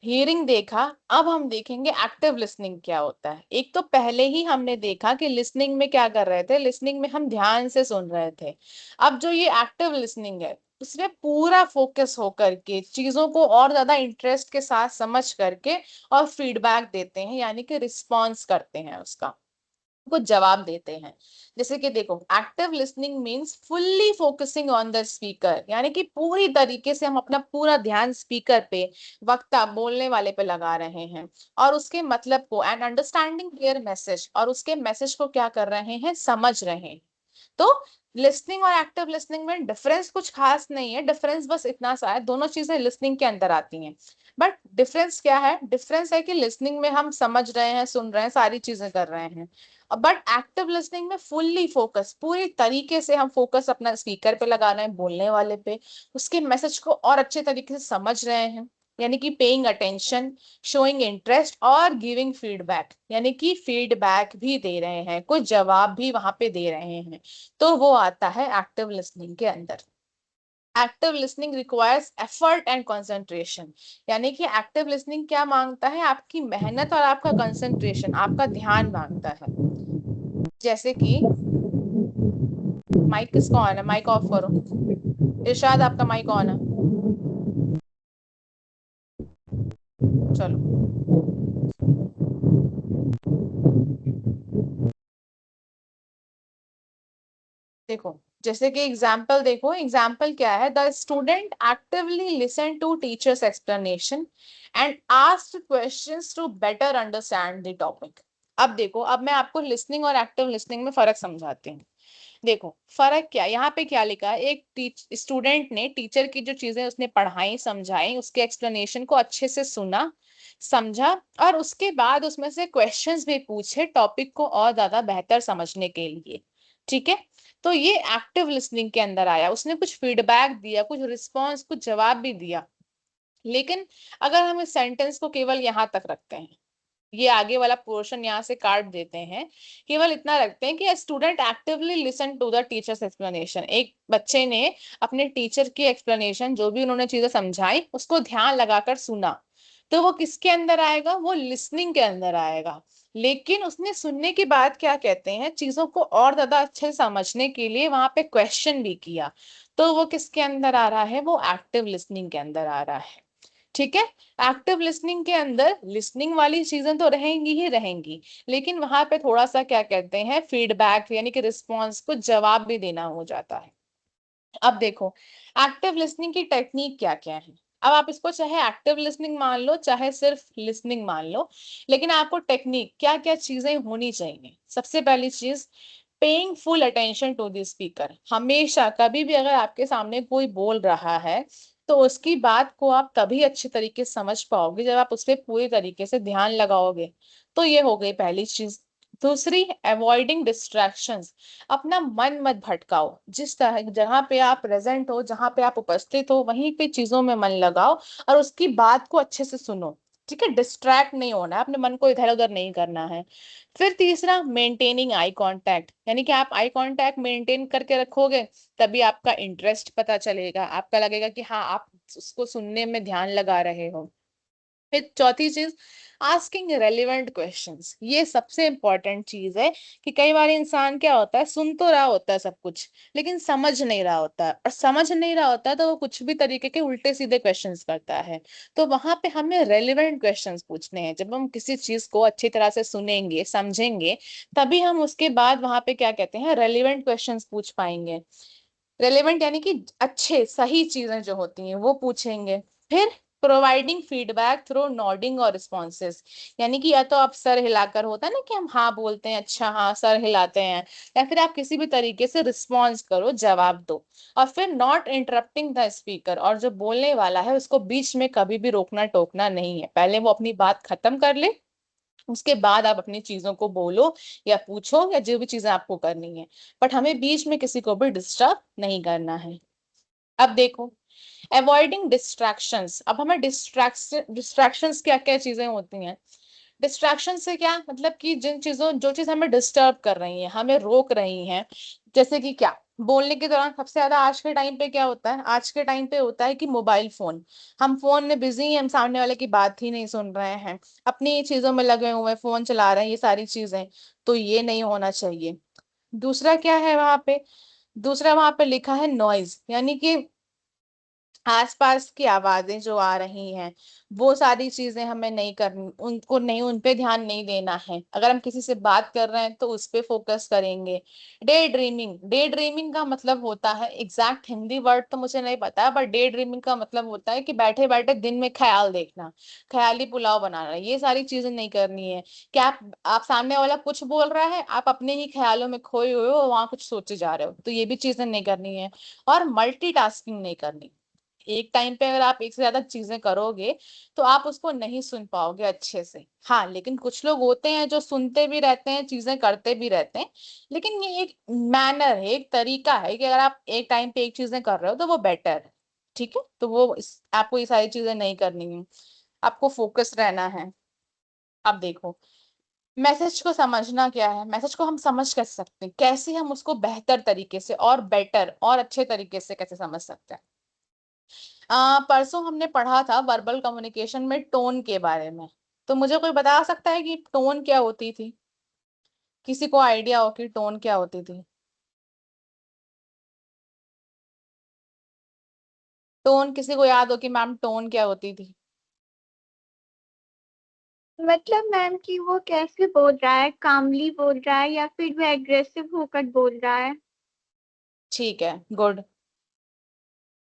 हियरिंग देखा। अब हम देखेंगे एक्टिव लिसनिंग क्या होता है। एक तो पहले ही हमने देखा कि लिसनिंग में क्या कर रहे थे, लिसनिंग में हम ध्यान से सुन रहे थे। अब जो ये एक्टिव लिसनिंग है, उसमें पूरा फोकस होकर के चीजों को और ज्यादा इंटरेस्ट के साथ समझ करके और फीडबैक देते हैं, यानी कि रिस्पॉन्स करते हैं, उसका को जवाब देते हैं। जैसे कि देखो, active listening means fully focusing on the speaker, यानी कि पूरी तरीके से हम अपना पूरा ध्यान स्पीकर पे, वक्ता बोलने वाले पे लगा रहे हैं, और उसके मतलब को, एंड अंडरस्टैंडिंग देयर मैसेज, और उसके मैसेज को क्या कर रहे हैं? समझ रहे हैं। तो लिसनिंग और एक्टिव लिसनिंग में डिफरेंस कुछ खास नहीं है, डिफरेंस बस इतना सा है, दोनों चीजें लिसनिंग के अंदर आती हैं। बट डिफरेंस क्या है? डिफरेंस है कि लिसनिंग में हम समझ रहे हैं, सुन रहे हैं, सारी चीजें कर रहे हैं, बट एक्टिव लिसनिंग में फुल्ली फोकस, पूरी तरीके से हम फोकस अपना स्पीकर पे लगा रहे हैं, बोलने वाले पे, उसके मैसेज को और अच्छे तरीके से समझ रहे हैं, यानी कि पेइंग अटेंशन, शोइंग इंटरेस्ट और गिविंग फीडबैक, यानी कि फीडबैक भी दे रहे हैं, कुछ जवाब भी वहां पे दे रहे हैं। तो वो आता है एक्टिव लिसनिंग के अंदर। Active listening requires effort and concentration, यानी कि एक्टिव लिसनिंग क्या मांगता है? आपकी मेहनत और आपका कंसंट्रेशन, आपका ध्यान मांगता है। जैसे कि माइक किसका ऑन है? माइक ऑफ करो। इरशाद, आपका माइक ऑन है। चलो, देखो, जैसे कि एग्जाम्पल देखो, एग्जाम्पल क्या है? The student actively listen to teacher's explanation and asked questions to better understand the topic. अब देखो, अब मैं आपको लिसनिंग और एक्टिव लिसनिंग में फर्क समझाती हूँ। देखो फर्क क्या, यहाँ पे क्या लिखा है? एक स्टूडेंट ने टीचर की जो चीजें उसने पढ़ाई, समझाई, उसके एक्सप्लेनेशन को अच्छे से सुना, समझा, और उसके बाद उसमें से क्वेश्चंस भी पूछे टॉपिक को और ज्यादा बेहतर समझने के लिए। ठीक है, तो ये एक्टिव लिसनिंग के अंदर आया। उसने कुछ फीडबैक दिया, कुछ रिस्पॉन्स, कुछ जवाब भी दिया। लेकिन अगर हम इस सेंटेंस को केवल यहाँ तक रखते हैं, ये आगे वाला पोर्शन यहाँ से काट देते हैं, केवल इतना रखते हैं कि student actively listen to the teacher's explanation, एक बच्चे ने अपने टीचर की एक्सप्लेनेशन, जो भी उन्होंने चीजें समझाई, उसको ध्यान लगाकर सुना, तो वो किसके अंदर आएगा? वो लिसनिंग के अंदर आएगा। लेकिन उसने सुनने के बाद क्या कहते हैं, चीजों को और ज्यादा अच्छे से समझने के लिए वहां पे क्वेश्चन भी किया, तो वो किसके अंदर आ रहा है? वो एक्टिव लिसनिंग के अंदर आ रहा है। ठीक है, एक्टिव लिसनिंग के अंदर लिसनिंग वाली चीजें तो रहेंगी ही रहेंगी, लेकिन वहां पे थोड़ा सा क्या कहते हैं, फीडबैक, यानी कि रिस्पॉन्स, को जवाब भी देना हो जाता है। अब देखो, एक्टिव लिसनिंग की टेक्निक क्या क्या है। अब आप इसको चाहे एक्टिव लिसनिंग मान लो, चाहे सिर्फ लिसनिंग मान लो, लेकिन आपको टेक्निक क्या क्या चीजें होनी चाहिए। सबसे पहली चीज, paying full attention to the speaker. हमेशा कभी भी अगर आपके सामने कोई बोल रहा है, तो उसकी बात को आप तभी अच्छे तरीके से समझ पाओगे जब आप उस पर पूरी तरीके से ध्यान लगाओगे। तो ये हो गई पहली चीज। दूसरी, अवॉइडिंग डिस्ट्रैक्शंस। अपना मन मत भटकाओ, जिस तरह जहां पे आप प्रेजेंट हो, जहां पे आप उपस्थित हो, वहीं पे चीजों में मन लगाओ और उसकी बात को अच्छे से सुनो। ठीक है, डिस्ट्रैक्ट नहीं होना है, अपने मन को इधर उधर नहीं करना है। फिर तीसरा, मेंटेनिंग आई कांटेक्ट, यानी कि आप आई कांटेक्ट मेंटेन करके रखोगे, तभी आपका इंटरेस्ट पता चलेगा, आपका लगेगा कि हाँ, आप उसको सुनने में ध्यान लगा रहे हो। फिर चौथी चीज, आस्किंग रेलिवेंट क्वेश्चंस। ये सबसे इंपॉर्टेंट चीज है कि कई बार इंसान क्या होता है, सुन तो रहा होता है सब कुछ, लेकिन समझ नहीं रहा होता है, और समझ नहीं रहा होता है तो वो कुछ भी तरीके के उल्टे सीधे क्वेश्चंस करता है। तो वहां पे हमें रेलिवेंट क्वेश्चंस पूछने हैं। जब हम किसी चीज को अच्छी तरह से सुनेंगे, समझेंगे, तभी हम उसके बाद वहां पे क्या कहते हैं, रेलिवेंट क्वेश्चंस पूछ पाएंगे। रेलिवेंट यानी कि अच्छे, सही चीजें जो होती हैं वो पूछेंगे। फिर प्रोवाइडिंग फीडबैक थ्रू नॉडिंग और रिस्पॉन्सेस, यानी कि या तो आप सर हिलाकर, होता है ना कि हम हाँ बोलते हैं, अच्छा हाँ सर हिलाते हैं, या फिर आप किसी भी तरीके से रिस्पॉन्स करो, जवाब दो। और फिर नॉट इंटरप्टिंग द स्पीकर, और जो बोलने वाला है उसको बीच में कभी भी रोकना टोकना नहीं है, पहले वो अपनी बात खत्म कर ले, उसके बाद आप अपनी चीजों को बोलो या पूछो या जो भी चीजें आपको करनी है, बट हमें बीच में किसी को भी डिस्टर्ब नहीं करना है। अब देखो, अवॉइडिंग डिस्ट्रैक्शंस। अब हमें डिस्ट्रैक्शंस क्या क्या चीजें होती हैं? डिस्ट्रैक्शन से क्या मतलब कि जिन चीजों जो चीज हमें डिस्टर्ब कर रही है, हमें रोक रही हैं, जैसे कि क्या, बोलने के दौरान सबसे ज्यादा आज के टाइम पे क्या होता है, आज के टाइम पे होता है कि मोबाइल फोन, हम फोन में बिजी हैं, हम सामने वाले की बात ही नहीं सुन रहे हैं, अपनी चीजों में लगे हुए हैं, फोन चला रहे हैं, ये सारी चीजें, तो ये नहीं होना चाहिए। दूसरा क्या है वहां पे, दूसरा वहां पे लिखा है नॉइज, यानी कि आसपास की आवाजें जो आ रही हैं, वो सारी चीजें हमें नहीं करनी, उनको नहीं, उन पे ध्यान नहीं देना है। अगर हम किसी से बात कर रहे हैं तो उस पे फोकस करेंगे। डे ड्रीमिंग, डे ड्रीमिंग का मतलब होता है, एग्जैक्ट हिंदी वर्ड तो मुझे नहीं पता, बट डे ड्रीमिंग का मतलब होता है कि बैठे बैठे दिन में ख्याल देखना, ख्याली पुलाव बनाना, ये सारी चीजें नहीं करनी है। क्या आप सामने वाला कुछ बोल रहा है, आप अपने ही ख्यालों में खोए हुए हो, वहां कुछ सोचे जा रहे हो, तो ये भी चीजें नहीं करनी है। और मल्टीटास्किंग नहीं करनी, एक टाइम पे अगर आप एक से ज्यादा चीजें करोगे तो आप उसको नहीं सुन पाओगे अच्छे से। हाँ, लेकिन कुछ लोग होते हैं जो सुनते भी रहते हैं, चीजें करते भी रहते हैं, लेकिन ये एक मैनर है, एक तरीका है कि अगर आप एक टाइम पे एक चीजें कर रहे हो तो वो बेटर है। ठीक है, तो आपको ये सारी चीजें नहीं करनी है, आपको फोकस रहना है। अब देखो, मैसेज को समझना क्या है, मैसेज को हम समझ कर सकते हैं, कैसे हम उसको बेहतर तरीके से और बेटर और अच्छे तरीके से कैसे समझ सकते हैं। परसों हमने पढ़ा था वर्बल कम्युनिकेशन में टोन के बारे में, तो मुझे कोई बता सकता है कि टोन क्या होती थी? किसी को आइडिया हो कि टोन क्या होती थी? टोन किसी को याद हो कि मैम टोन क्या होती थी? मतलब मैम कि वो कैसे बोल रहा है, कामली बोल रहा है या फिर वो एग्रेसिव होकर बोल रहा है। ठीक है, गुड।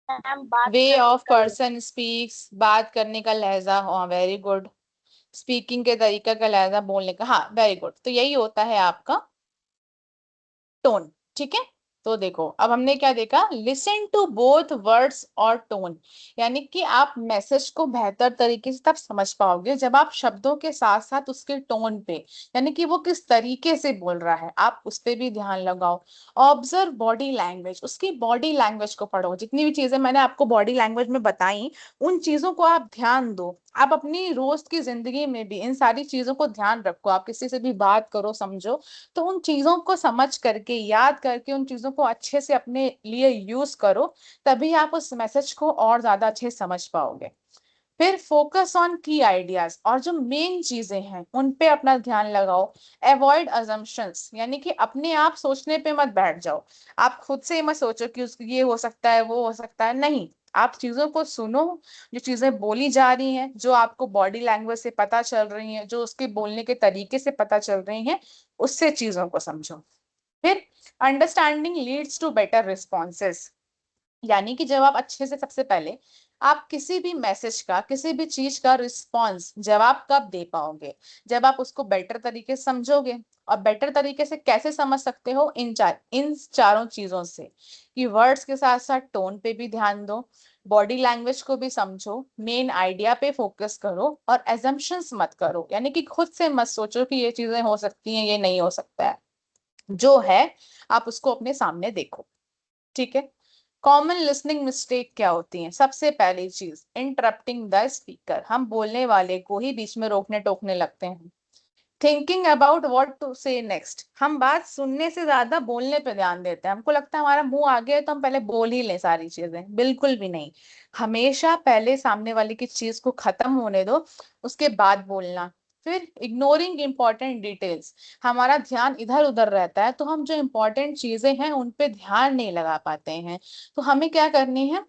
मैम बात वे करने ऑफ का पर्सन स्पीक्स, बात करने का लहजा, हाँ वेरी गुड। स्पीकिंग के तरीका का लहजा, बोलने का, हाँ वेरी गुड, तो यही होता है आपका टोन। ठीक है, तो देखो अब हमने क्या देखा, लिसन टू बोथ वर्ड्स और टोन, यानी कि आप मैसेज को बेहतर तरीके से तब समझ पाओगे जब आप शब्दों के साथ साथ उसके टोन पे, यानी कि वो किस तरीके से बोल रहा है, आप उस पे भी ध्यान लगाओ। ऑब्जर्व बॉडी लैंग्वेज, उसकी बॉडी लैंग्वेज को पढ़ो, जितनी भी चीजें मैंने आपको बॉडी लैंग्वेज में बताई उन चीजों को आप ध्यान दो। आप अपनी रोज की जिंदगी में भी इन सारी चीजों को ध्यान रखो, आप किसी से भी बात करो, समझो, तो उन चीजों को समझ करके, याद करके, उन चीजों को अच्छे से अपने लिए यूज करो, तभी आप उस मैसेज को और ज्यादा अच्छे से समझ पाओगे। फिर फोकस ऑन की आइडियाज, और जो मेन चीजें हैं उन पे अपना ध्यान लगाओ। अवॉइड अजम्पशंस, यानी कि अपने आप सोचने पे मत बैठ जाओ, आप खुद से मत सोचो कि ये हो सकता है, वो हो सकता है, नहीं, आप चीजों को सुनो, जो चीजें बोली जा रही हैं, जो आपको बॉडी लैंग्वेज से पता चल रही हैं, जो उसके बोलने के तरीके से पता चल रही हैं, उससे चीजों को समझो। फिर understanding leads to better responses, यानी कि जब आप अच्छे से, सबसे पहले आप किसी भी मैसेज का, किसी भी चीज का रिस्पॉन्स, जवाब कब दे पाओगे, जब आप उसको बेटर तरीके से समझोगे। और बेटर तरीके से कैसे समझ सकते हो, इन चारों चीजों से, कि वर्ड्स के साथ साथ टोन पे भी ध्यान दो, बॉडी लैंग्वेज को भी समझो, मेन आइडिया पे फोकस करो, और एजम्पशंस मत करो, यानी कि खुद से मत सोचो कि ये चीजें हो सकती हैं, ये नहीं हो सकता है, जो है आप उसको अपने सामने देखो। ठीक है, कॉमन लिसनिंग मिस्टेक क्या होती है? सबसे पहली चीज, इंटरप्टिंग द स्पीकर, हम बोलने वाले को ही बीच में रोकने टोकने लगते हैं। थिंकिंग अबाउट व्हाट टू से नेक्स्ट, हम बात सुनने से ज्यादा बोलने पे ध्यान देते हैं, हमको लगता है हमारा मुंह आ गया है तो हम पहले बोल ही लें सारी चीजें, बिल्कुल भी नहीं। हमेशा पहले सामने वाले की चीज को खत्म होने दो, उसके बाद बोलना। फिर इग्नोरिंग इंपॉर्टेंट डिटेल्स, हमारा ध्यान इधर उधर रहता है, तो हम जो इंपॉर्टेंट चीजें हैं उन पे ध्यान नहीं लगा पाते हैं। तो हमें क्या करनी है,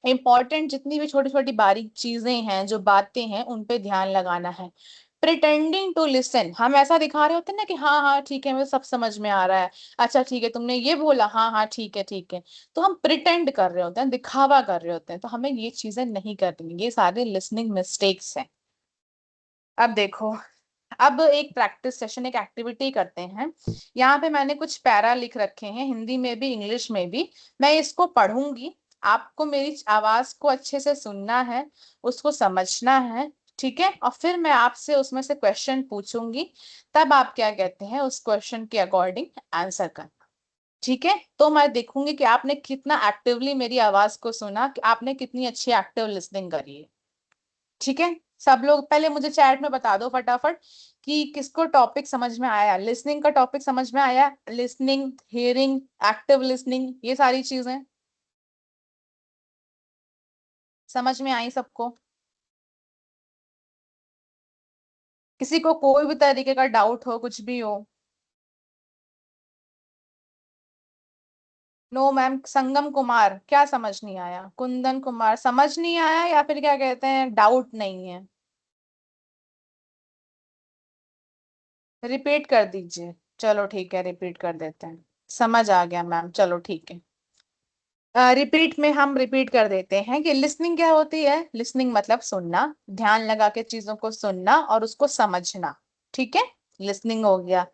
इंपॉर्टेंट जितनी भी छोटी छोटी बारीक चीजें हैं, जो बातें हैं, उन पे ध्यान लगाना है। प्रिटेंडिंग टू लिसन, हम ऐसा दिखा रहे होते हैं ना कि हाँ हाँ ठीक है मुझे सब समझ में आ रहा है, अच्छा ठीक है तुमने ये बोला, हाँ हाँ ठीक है ठीक है। तो हम प्रिटेंड कर रहे होते हैं, दिखावा कर रहे होते हैं, तो हमें ये चीजें नहीं करनी, ये सारे लिसनिंग मिस्टेक्स हैं। अब देखो, अब एक प्रैक्टिस सेशन, एक एक्टिविटी करते हैं। यहाँ पे मैंने कुछ पैरा लिख रखे हैं, हिंदी में भी इंग्लिश में भी। मैं इसको पढ़ूंगी, आपको मेरी आवाज को अच्छे से सुनना है, उसको समझना है, ठीक है। और फिर मैं आपसे उसमें से क्वेश्चन पूछूंगी, तब आप क्या कहते हैं उस क्वेश्चन के अकॉर्डिंग आंसर करना, ठीक है। तो मैं देखूंगी कि आपने कितना एक्टिवली मेरी आवाज को सुना, कि आपने कितनी अच्छी एक्टिव लिसनिंग करी है, ठीक है। सब लोग पहले मुझे चैट में बता दो फटाफट कि किसको टॉपिक समझ में आया, लिसनिंग का टॉपिक समझ में आया, लिसनिंग, हियरिंग, एक्टिव लिसनिंग, ये सारी चीजें समझ में आई सबको? किसी को कोई भी तरीके का डाउट हो, कुछ भी हो? नो मैम, संगम कुमार क्या समझ नहीं आया? कुंदन कुमार समझ नहीं आया, या फिर क्या कहते हैं डाउट नहीं है? रिपीट कर दीजिए, चलो ठीक है रिपीट कर देते हैं। समझ आ गया मैम, चलो ठीक है। रिपीट में हम रिपीट कर देते हैं कि लिसनिंग क्या होती है। लिसनिंग मतलब सुनना, ध्यान लगा के चीजों को सुनना और उसको समझना, ठीक है, लिसनिंग हो गया।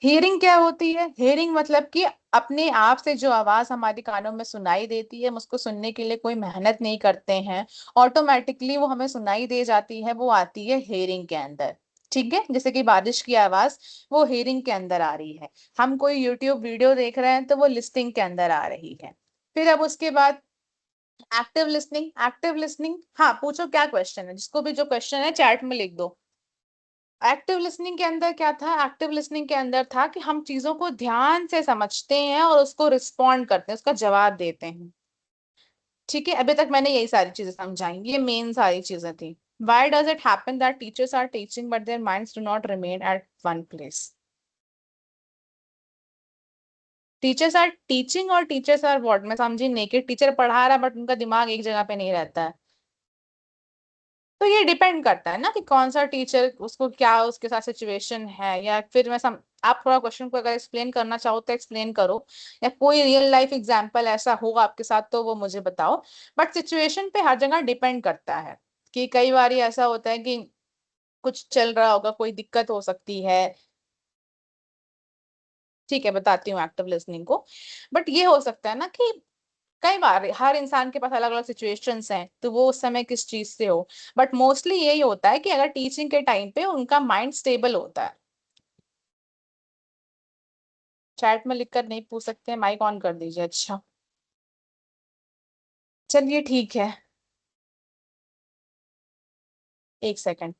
हियरिंग क्या होती है? हियरिंग मतलब कि अपने आप से जो आवाज हमारे कानों में सुनाई देती है, हम उसको सुनने के लिए कोई मेहनत नहीं करते हैं, ऑटोमेटिकली वो हमें सुनाई दे जाती है, वो आती है हियरिंग के अंदर, ठीक है। जैसे कि बारिश की आवाज, वो हियरिंग के अंदर आ रही है। हम कोई यूट्यूब वीडियो देख रहे हैं तो वो लिसनिंग के अंदर आ रही है। फिर अब उसके बाद एक्टिव लिसनिंग। एक्टिव लिसनिंग, हाँ पूछो क्या क्वेश्चन है, जिसको भी जो क्वेश्चन है चैट में लिख दो। एक्टिव लिसनिंग के अंदर क्या था? एक्टिव लिसनिंग के अंदर था कि हम चीजों को ध्यान से समझते हैं और उसको रिस्पॉन्ड करते हैं, उसका जवाब देते हैं, ठीक है। अभी तक मैंने यही सारी चीजें समझाई, ये मेन सारी चीजें थी। Why does it happen that teachers are teaching but their minds do not remain at one place? Teachers are teaching और टीचर्स आर व्हाट, मैं समझी नहीं कि टीचर पढ़ा रहा है बट उनका दिमाग एक जगह पे नहीं रहता है। तो ये डिपेंड करता है ना कि कौन सा टीचर, उसको क्या उसके साथ सिचुएशन है, या फिर आप थोड़ा क्वेश्चन को अगर एक्सप्लेन करना चाहो तो एक्सप्लेन करो, या कोई रियल लाइफ एग्जांपल ऐसा होगा आपके साथ तो वो मुझे बताओ। बट सिचुएशन पे हर जगह डिपेंड करता है, कि कई बार ऐसा होता है कि कुछ चल रहा होगा, कोई दिक्कत हो सकती है, ठीक है बताती हूँ एक्टिव लिसनिंग को। बट ये हो सकता है ना कि कई बार हर इंसान के पास अलग अलग सिचुएशंस हैं, तो वो उस समय किस चीज से हो। बट मोस्टली यही होता है कि अगर टीचिंग के टाइम पे उनका माइंड स्टेबल होता है। चैट में लिखकर नहीं पूछ सकते, माइक ऑन कर दीजिए, अच्छा चलिए ठीक है। एक सेकंड,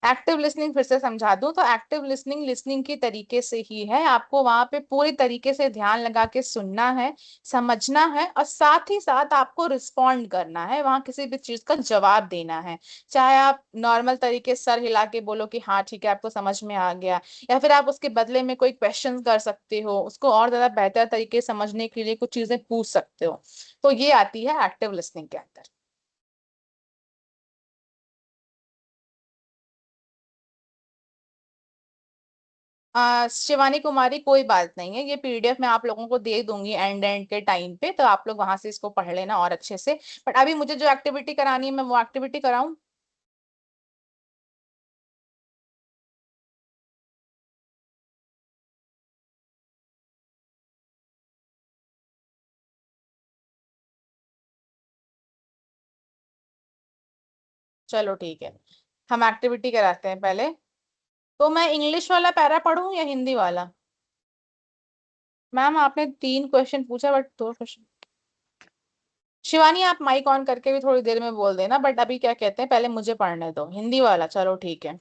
एक्टिव लिसनिंग फिर से समझा दूं तो एक्टिव लिसनिंग लिसनिंग की तरीके से ही है, आपको वहां पे पूरी तरीके से ध्यान लगा के सुनना है, समझना है, और साथ ही साथ आपको रिस्पॉन्ड करना है, वहां किसी भी चीज का जवाब देना है। चाहे आप नॉर्मल तरीके से सर हिला के बोलो कि हाँ ठीक है आपको समझ में आ गया, या फिर आप उसके बदले में कोई क्वेश्चन कर सकते हो, उसको और ज्यादा बेहतर तरीके से समझने के लिए कुछ चीजें पूछ सकते हो। तो ये आती है एक्टिव लिसनिंग के अंदर। शिवानी कुमारी कोई बात नहीं है, ये पीडीएफ मैं आप लोगों को दे दूंगी एंड एंड के टाइम पे, तो आप लोग वहां से इसको पढ़ लेना और अच्छे से। बट अभी मुझे जो एक्टिविटी करानी है मैं वो एक्टिविटी कराऊं? चलो ठीक है, हम एक्टिविटी कराते हैं पहले। तो मैं इंग्लिश वाला पैरा पढ़ूं या हिंदी वाला? मैम आपने 3 क्वेश्चन पूछा बट 2 क्वेश्चन। शिवानी आप माइक ऑन करके भी थोड़ी देर में बोल देना, बट अभी क्या कहते हैं पहले मुझे पढ़ने दो हिंदी वाला, चलो ठीक है।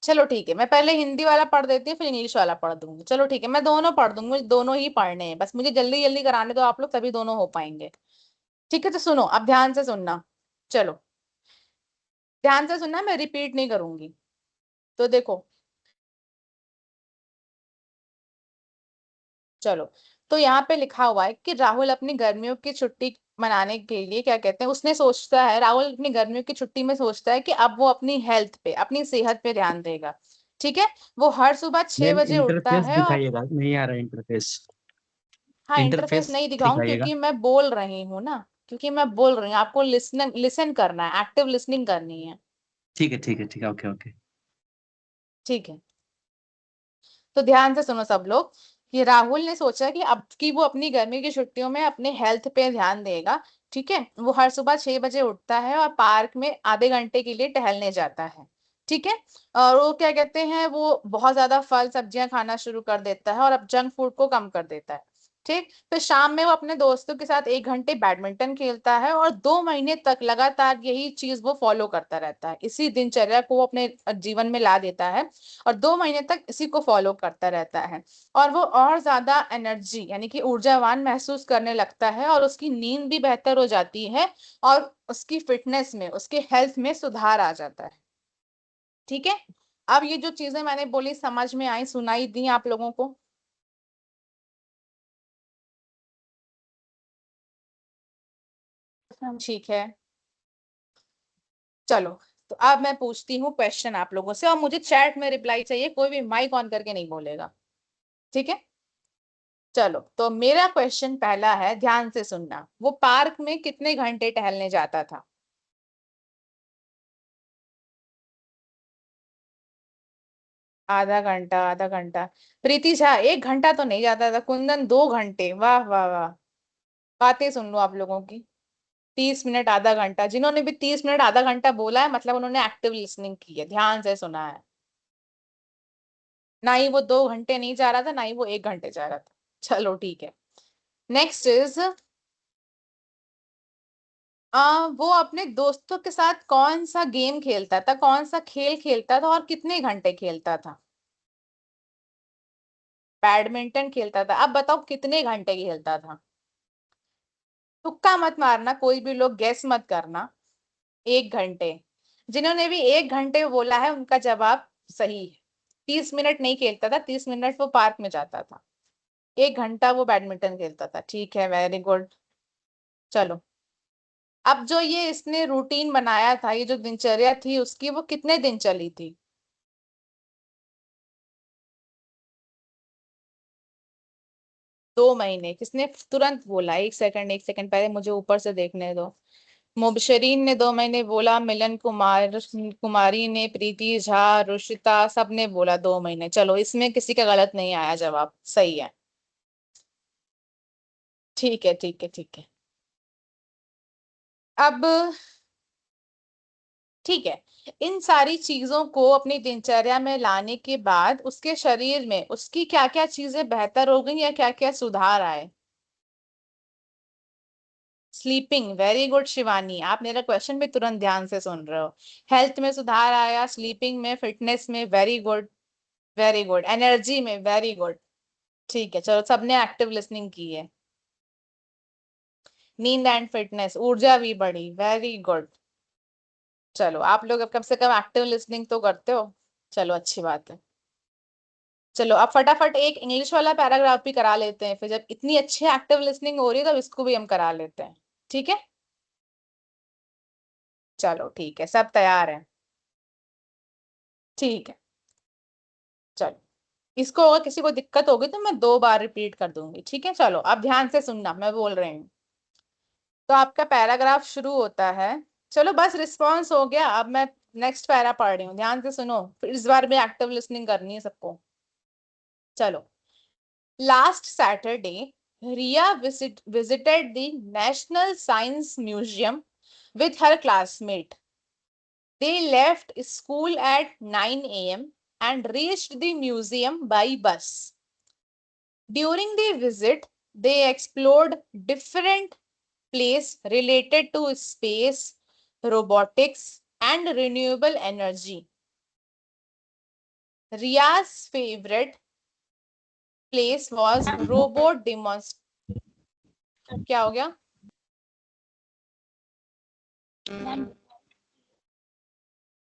चलो ठीक है, मैं पहले हिंदी वाला पढ़ देती हूँ फिर इंग्लिश वाला पढ़ दूंगी, चलो ठीक है मैं दोनों पढ़ दूंगी, मुझे दोनों ही पढ़ने हैं, बस मुझे जल्दी जल्दी कराने दो आप लोग, तभी दोनों हो पाएंगे। ठीक है तो सुनो, अब ध्यान से सुनना, चलो ध्यान से सुनना, मैं रिपीट नहीं करूंगी। तो देखो, चलो, तो यहाँ पे लिखा हुआ है कि राहुल अपनी गर्मियों की छुट्टी मनाने के लिए क्या कहते हैं, उसने सोचता है, राहुल अपनी गर्मियों की छुट्टी में सोचता है कि अब वो अपनी हेल्थ पे, अपनी सेहत पे ध्यान देगा। ठीक है, वो हर सुबह 6 बजे उठता इंटरफेस है और दिखाइएगा, नहीं आ रहा है इंटरफेस। हाँ, इंटरफेस इंटरफेस नहीं दिखाऊं दिखाइएगा। क्योंकि मैं बोल रही हूँ ना, क्योंकि मैं बोल रही हूँ, आपको लिसन करना है, एक्टिव लिसनिंग करनी है। ठीक है ठीक है ठीक है, ओके ओके। ठीक है, तो ध्यान से सुनो सब लोग, कि राहुल ने सोचा कि अब की वो अपनी गर्मी की छुट्टियों में अपने हेल्थ पे ध्यान देगा। ठीक है, वो हर सुबह 6 बजे उठता है और पार्क में आधे घंटे के लिए टहलने जाता है। ठीक है, और वो क्या कहते हैं, वो बहुत ज्यादा फल सब्जियां खाना शुरू कर देता है और अब जंक फूड को कम कर देता है। ठीक, फिर शाम में वो अपने दोस्तों के साथ 1 घंटे बैडमिंटन खेलता है और 2 महीने तक लगातार यही चीज वो फॉलो करता रहता है, इसी दिनचर्या को वो अपने जीवन में ला देता है और 2 महीने तक इसी को फॉलो करता रहता है। और वो और ज्यादा एनर्जी यानी कि ऊर्जावान महसूस करने लगता है और उसकी नींद भी बेहतर हो जाती है और उसकी फिटनेस में, उसके हेल्थ में सुधार आ जाता है। ठीक है, अब ये जो चीजें मैंने बोली समझ में आई, सुनाई दी आप लोगों को? ठीक है, चलो, तो अब मैं पूछती हूँ क्वेश्चन आप लोगों से और मुझे चैट में रिप्लाई चाहिए, कोई भी माइक ऑन करके नहीं बोलेगा। ठीक है, चलो, तो मेरा क्वेश्चन पहला है, ध्यान से सुनना, वो पार्क में कितने घंटे टहलने जाता था? आधा घंटा, आधा घंटा। प्रीति झा 1 घंटा तो नहीं जाता था, कुंदन 2 घंटे, वाह वाह वाह। बातें सुन लो आप लोगों की। 30 मिनट, आधा घंटा, जिन्होंने भी 30 मिनट आधा घंटा बोला है मतलब उन्होंने एक्टिव लिसनिंग की है, ध्यान से सुना है। ना ही वो 2 घंटे नहीं जा रहा था, ना ही वो 1 घंटे जा रहा था। चलो ठीक है, नेक्स्ट इज, वो अपने दोस्तों के साथ कौन सा गेम खेलता था, कौन सा खेल खेलता था और कितने घंटे खेलता था? बैडमिंटन खेलता था, अब बताओ कितने घंटे खेलता था? तुक्का मत मारना, कोई भी लोग गैस मत करना। 1 घंटे। जिन्होंने भी 1 घंटे बोला है उनका जवाब सही है। 30 मिनट नहीं खेलता था, 30 मिनट वो पार्क में जाता था, 1 घंटा वो बैडमिंटन खेलता था। ठीक है, वेरी गुड। चलो, अब जो ये इसने रूटीन बनाया था, ये जो दिनचर्या थी उसकी, वो कितने दिन चली थी? 2 महीने। किसने तुरंत बोला? एक सेकंड, एक सेकंड, पहले मुझे ऊपर से देखने दो। मुबशरीन ने 2 महीने बोला, मिलन कुमारी ने, प्रीति झा, रुशिता, सबने बोला 2 महीने। चलो, इसमें किसी का गलत नहीं आया, जवाब सही है। ठीक है, ठीक है, ठीक है। अब ठीक है, इन सारी चीजों को अपनी दिनचर्या में लाने के बाद उसके शरीर में उसकी क्या क्या चीजें बेहतर हो गई या क्या क्या सुधार आए? स्लीपिंग, वेरी गुड शिवानी, आप मेरा क्वेश्चन भी तुरंत ध्यान से सुन रहे हो। हेल्थ में सुधार आया, स्लीपिंग में, फिटनेस में, very good, very good, energy में, वेरी गुड। ठीक है, चलो, सबने एक्टिव लिसनिंग की है। नींद एंड फिटनेस, ऊर्जा भी बढ़ी, वेरी गुड। चलो, आप लोग अब कम से कम एक्टिव लिसनिंग तो करते हो, चलो अच्छी बात है। चलो, अब फटाफट एक इंग्लिश वाला पैराग्राफ भी करा लेते हैं, फिर जब इतनी अच्छी एक्टिव लिसनिंग हो रही है तब इसको भी हम करा लेते हैं। ठीक है, चलो ठीक है, सब तैयार है? ठीक है, चलो, इसको अगर किसी को दिक्कत होगी तो मैं 2 बार रिपीट कर दूंगी। ठीक है, चलो, अब ध्यान से सुनना, मैं बोल रही हूँ। तो आपका पैराग्राफ शुरू होता है, चलो बस रिस्पॉन्स हो गया, अब मैं नेक्स्ट पैरा पढ़ रही हूँ, ध्यान से सुनो, फिर इस बार भी एक्टिव लिसनिंग करनी है सबको। चलो, last Saturday Riya visited the National Science Museum with her classmate. They left school at 9 a.m. and reached the museum by bus. During the visit, they explored different places related to space, robotics, and renewable energy. Ria's favorite place was robot demonstration. क्या हो गया?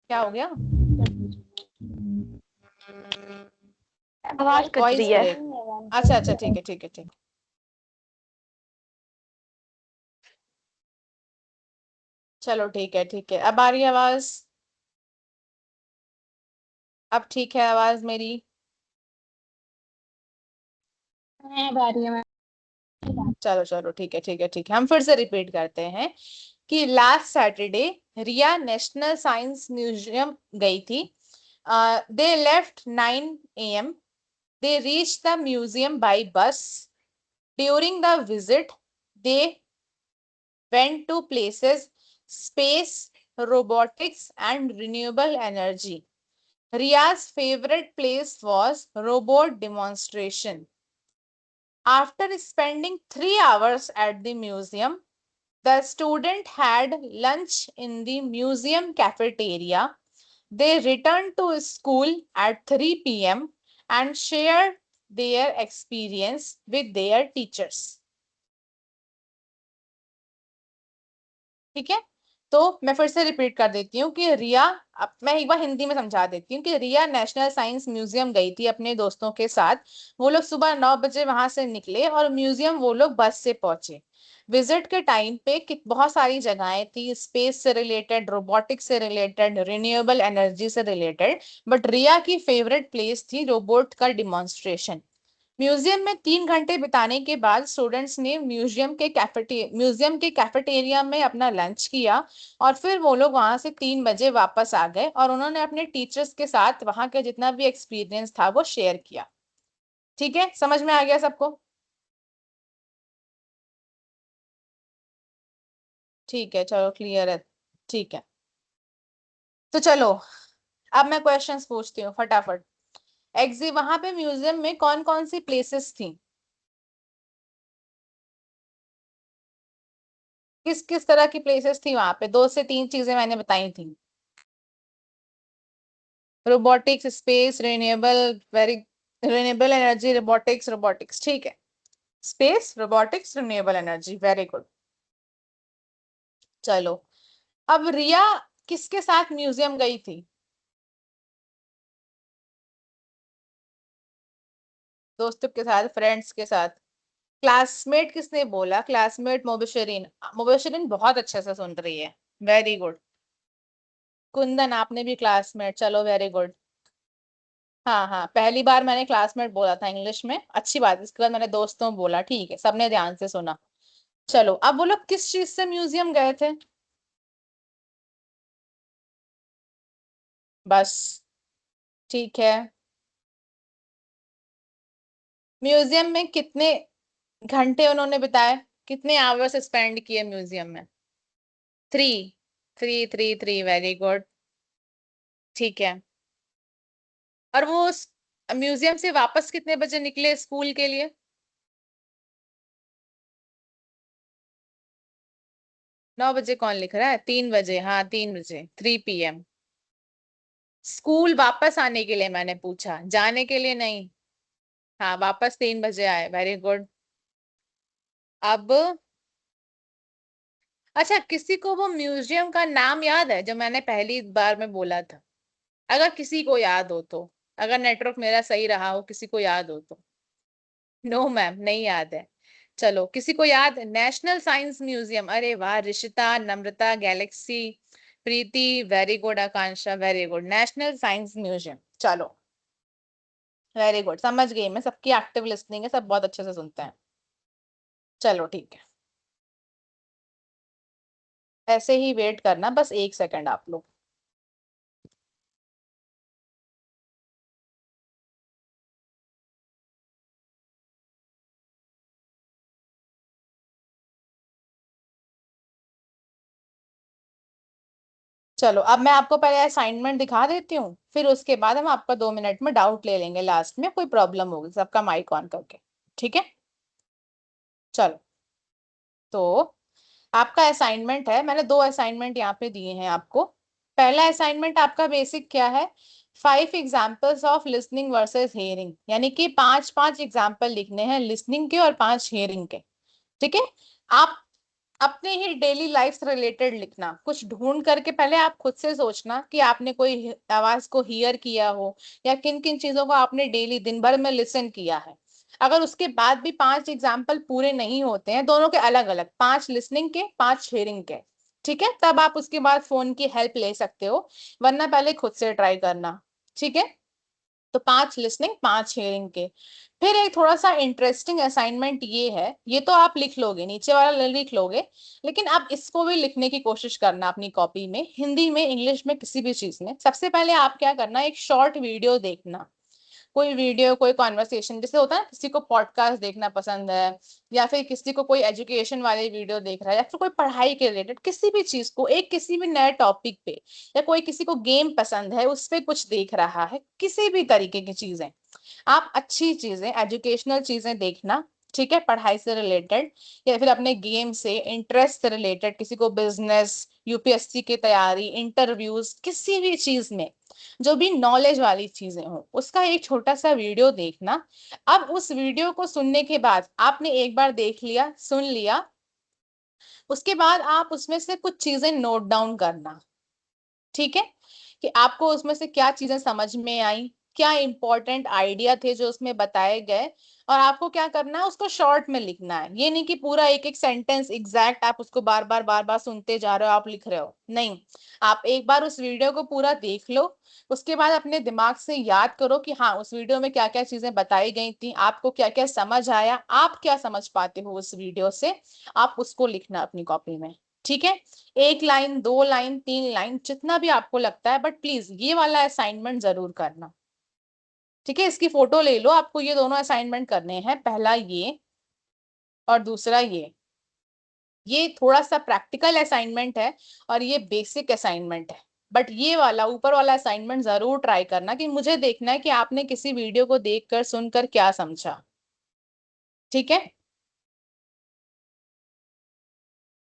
क्या हो गया? आवाज कट वॉइस रही है। ब्रेक। अच्छा अच्छा, ठीक है, ठीक है, ठीक। चलो ठीक है ठीक है, अब आ रही है आवाज? अब ठीक है आवाज मेरी? अब आ रही है मैम। चलो चलो ठीक है ठीक है ठीक है, हम फिर से रिपीट करते हैं कि लास्ट सैटरडे रिया नेशनल साइंस म्यूजियम गई थी। They left 9 AM. They reached the museum by bus. During the visit, they went to places space, robotics, and renewable energy. Ria's favorite place was robot demonstration. After spending 3 hours at the museum, the student had lunch in the museum cafeteria. They returned to school at 3 p.m. and shared their experience with their teachers. ठीक है, तो मैं फिर से रिपीट कर देती हूँ कि रिया, अब मैं एक बार हिंदी में समझा देती हूँ कि रिया नेशनल साइंस म्यूजियम गई थी अपने दोस्तों के साथ। वो लोग सुबह 9 बजे वहां से निकले और म्यूजियम वो लोग बस से पहुंचे। विजिट के टाइम पे बहुत सारी जगहें थी, स्पेस से रिलेटेड, रोबोटिक्स से रिलेटेड, रिन्यूएबल एनर्जी से रिलेटेड, बट रिया की फेवरेट प्लेस थी रोबोट का डिमॉन्स्ट्रेशन। म्यूजियम में 3 घंटे बिताने के बाद स्टूडेंट्स ने म्यूजियम के कैफेटेरिया में अपना लंच किया और फिर वो लोग वहां से 3 बजे वापस आ गए और उन्होंने अपने टीचर्स के साथ वहां का जितना भी एक्सपीरियंस था वो शेयर किया। ठीक है, समझ में आ गया सबको? ठीक है, चलो क्लियर है। ठीक है, तो चलो अब मैं क्वेश्चंस पूछती हूँ फटाफट। वहां पे म्यूजियम में कौन कौन सी प्लेसेस थी? किस किस तरह की प्लेसेस थी वहां पे? 2 से 3 चीजें मैंने बताई थी। Robotics, space, renewable energy, robotics, ठीक है। Space, robotics, renewable energy, very good. चलो, अब रिया किसके साथ म्यूजियम गई थी? दोस्तों के साथ, फ्रेंड्स के साथ? क्लासमेट किसने बोला? क्लासमेट मुबशरीन। मुबशरीन बहुत अच्छे से सुन रही है, वेरी गुड। कुंदन आपने भी क्लासमेट, चलो वेरी गुड। हाँ हाँ, पहली बार मैंने क्लासमेट बोला था इंग्लिश में, अच्छी बात। इसके बाद मैंने दोस्तों बोला, ठीक है, सबने ध्यान से सुना। चलो, अब वो लोग किस चीज से म्यूजियम गए थे? बस, ठीक है। म्यूजियम में कितने घंटे उन्होंने बिताए? कितने आवर्स स्पेंड किए म्यूजियम में? 3, 3, 3, 3, वेरी गुड। ठीक है, और वो म्यूजियम से वापस कितने बजे निकले स्कूल के लिए? 9 बजे कौन लिख रहा है? 3 बजे, हाँ 3 बजे, 3 PM। स्कूल वापस आने के लिए मैंने पूछा, जाने के लिए नहीं। हाँ, वापस 3 बजे आए, वेरी गुड। अब अच्छा, किसी को वो म्यूजियम का नाम याद है जो मैंने पहली बार में बोला था? अगर किसी को याद हो तो, अगर नेटवर्क मेरा सही रहा हो, किसी को याद हो तो। नो मैम, नहीं याद है। चलो, किसी को याद? नेशनल साइंस म्यूजियम, अरे वाह, Rishita, Namrata, galaxy, Preeti, very good, Akanksha, very good, national science museum. चलो, वेरी गुड, समझ गई मैं, सबकी एक्टिव लिसनिंग है, सब बहुत अच्छे से सुनते हैं। चलो ठीक है, ऐसे ही वेट करना, बस 1 सेकंड आप लोग। चलो, अब मैं आपको पहले असाइनमेंट दिखा देती हूँ, फिर उसके बाद हम आपका 2 मिनट में डाउट ले लेंगे, लास्ट में कोई प्रॉब्लम होगी सबका माइक ऑन करके, ठीक है? चलो, तो आपका असाइनमेंट है, मैंने 2 असाइनमेंट यहाँ पे दिए हैं आपको। पहला असाइनमेंट आपका बेसिक क्या है? 5 examples of listening versus hearing, यानी कि 5 एग्जाम्पल लिखने हैं लिसनिंग के और 5 हेयरिंग के। ठीक है, आप अपने ही डेली लाइफ से रिलेटेड लिखना, कुछ ढूंढ करके पहले आप खुद से सोचना कि आपने कोई आवाज को हियर किया हो या किन किन चीजों को आपने डेली दिन भर में लिसन किया है। अगर उसके बाद भी 5 एग्जाम्पल पूरे नहीं होते हैं, दोनों के अलग अलग, 5 लिसनिंग के, 5 हियरिंग के, ठीक है, तब आप उसके बाद फोन की हेल्प ले सकते हो, वरना पहले खुद से ट्राई करना। ठीक है, तो 5 लिसनिंग 5 हियरिंग के। फिर एक थोड़ा सा इंटरेस्टिंग असाइनमेंट ये है, ये तो आप लिख लोगे, नीचे वाला लिख लोगे, लेकिन आप इसको भी लिखने की कोशिश करना अपनी कॉपी में, हिंदी में, इंग्लिश में, किसी भी चीज में। सबसे पहले आप क्या करना, एक शॉर्ट वीडियो देखना, कोई वीडियो, कोई कॉन्वर्सेशन, जैसे होता है ना किसी को पॉडकास्ट देखना पसंद है, या फिर किसी को कोई एजुकेशन वाले वीडियो देख रहा है, या फिर कोई पढ़ाई के रिलेटेड किसी भी चीज को, एक किसी भी नए टॉपिक पे, या कोई किसी को गेम पसंद है उस पे कुछ देख रहा है, किसी भी तरीके की चीजें, आप अच्छी चीजें, एजुकेशनल चीजें देखना। ठीक है, पढ़ाई से रिलेटेड या फिर अपने गेम से, इंटरेस्ट से रिलेटेड, किसी को बिजनेस, यूपीएससी की तैयारी, इंटरव्यूज, किसी भी चीज में जो भी नॉलेज वाली चीजें हो, उसका एक छोटा सा वीडियो देखना। अब उस वीडियो को सुनने के बाद, आपने एक बार देख लिया, सुन लिया, उसके बाद आप उसमें से कुछ चीजें नोट डाउन करना। ठीक है, कि आपको उसमें से क्या चीजें समझ में आई, क्या इंपॉर्टेंट आइडिया थे जो उसमें बताए गए, और आपको क्या करना है, उसको शॉर्ट में लिखना है। ये नहीं कि पूरा एक एक सेंटेंस एग्जैक्ट आप उसको बार बार सुनते जा रहे हो, आप लिख रहे हो, नहीं। आप एक बार उस वीडियो को पूरा देख लो, उसके बाद अपने दिमाग से याद करो कि हाँ, उस वीडियो में क्या क्या चीजें बताई गई थी, आपको क्या क्या समझ आया, आप क्या समझ पाते हो उस वीडियो से, आप उसको लिखना अपनी कॉपी में। ठीक है, 1 लाइन, 2 लाइन, 3 लाइन, जितना भी आपको लगता है, बट प्लीज ये वाला असाइनमेंट जरूर करना। ठीक है, इसकी फोटो ले लो, आपको ये दोनों असाइनमेंट करने हैं, पहला ये और दूसरा ये थोड़ा सा प्रैक्टिकल असाइनमेंट है और ये बेसिक असाइनमेंट है, बट ये वाला ऊपर वाला असाइनमेंट जरूर ट्राई करना, कि मुझे देखना है कि आपने किसी वीडियो को देखकर, सुनकर क्या समझा। ठीक है,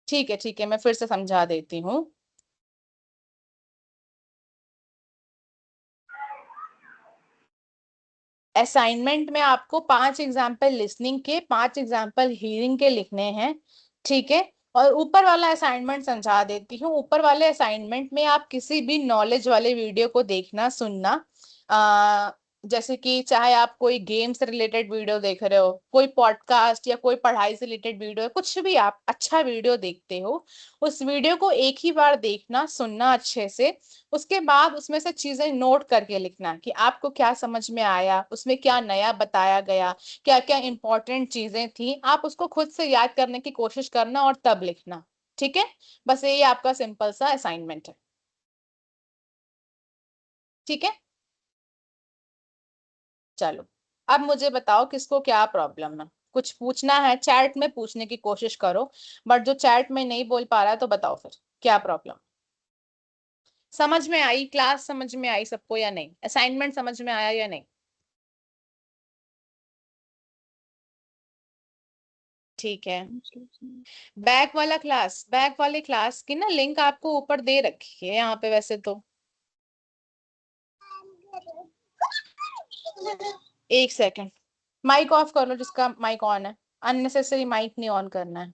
ठीक है, ठीक है, मैं फिर से समझा देती हूँ। असाइनमेंट में आपको 5 एग्जाम्पल लिसनिंग के, 5 एग्जाम्पल हियरिंग के लिखने हैं। ठीक है, और ऊपर वाला असाइनमेंट समझा देती हूँ। ऊपर वाले असाइनमेंट में आप किसी भी नॉलेज वाले वीडियो को देखना, सुनना। जैसे कि चाहे आप कोई गेम से रिलेटेड वीडियो देख रहे हो, कोई पॉडकास्ट या कोई पढ़ाई से रिलेटेड वीडियो, कुछ भी आप अच्छा वीडियो देखते हो, उस वीडियो को एक ही बार देखना, सुनना अच्छे से, उसके बाद उसमें से चीजें नोट करके लिखना कि आपको क्या समझ में आया, उसमें क्या नया बताया गया, क्या क्या इंपॉर्टेंट चीजें थी, आप उसको खुद से याद करने की कोशिश करना और तब लिखना। ठीक है, बस यही आपका सिंपल सा असाइनमेंट है। ठीक है, चलो, अब मुझे बताओ किसको क्या प्रॉब्लम है, कुछ पूछना है चैट में, पूछने की कोशिश करो, बट जो चैट में नहीं बोल पा रहा है तो बताओ फिर क्या प्रॉब्लम। समझ में आई, क्लास समझ में आई सबको या नहीं, असाइनमेंट समझ में आया या नहीं? ठीक है, बैक वाले क्लास की ना लिंक आपको ऊपर दे रखी है यहाँ पे वैसे तो। एक सेकंड, माइक ऑफ कर लो जिसका माइक ऑन है, अननेसेसरी माइक नहीं ऑन करना है।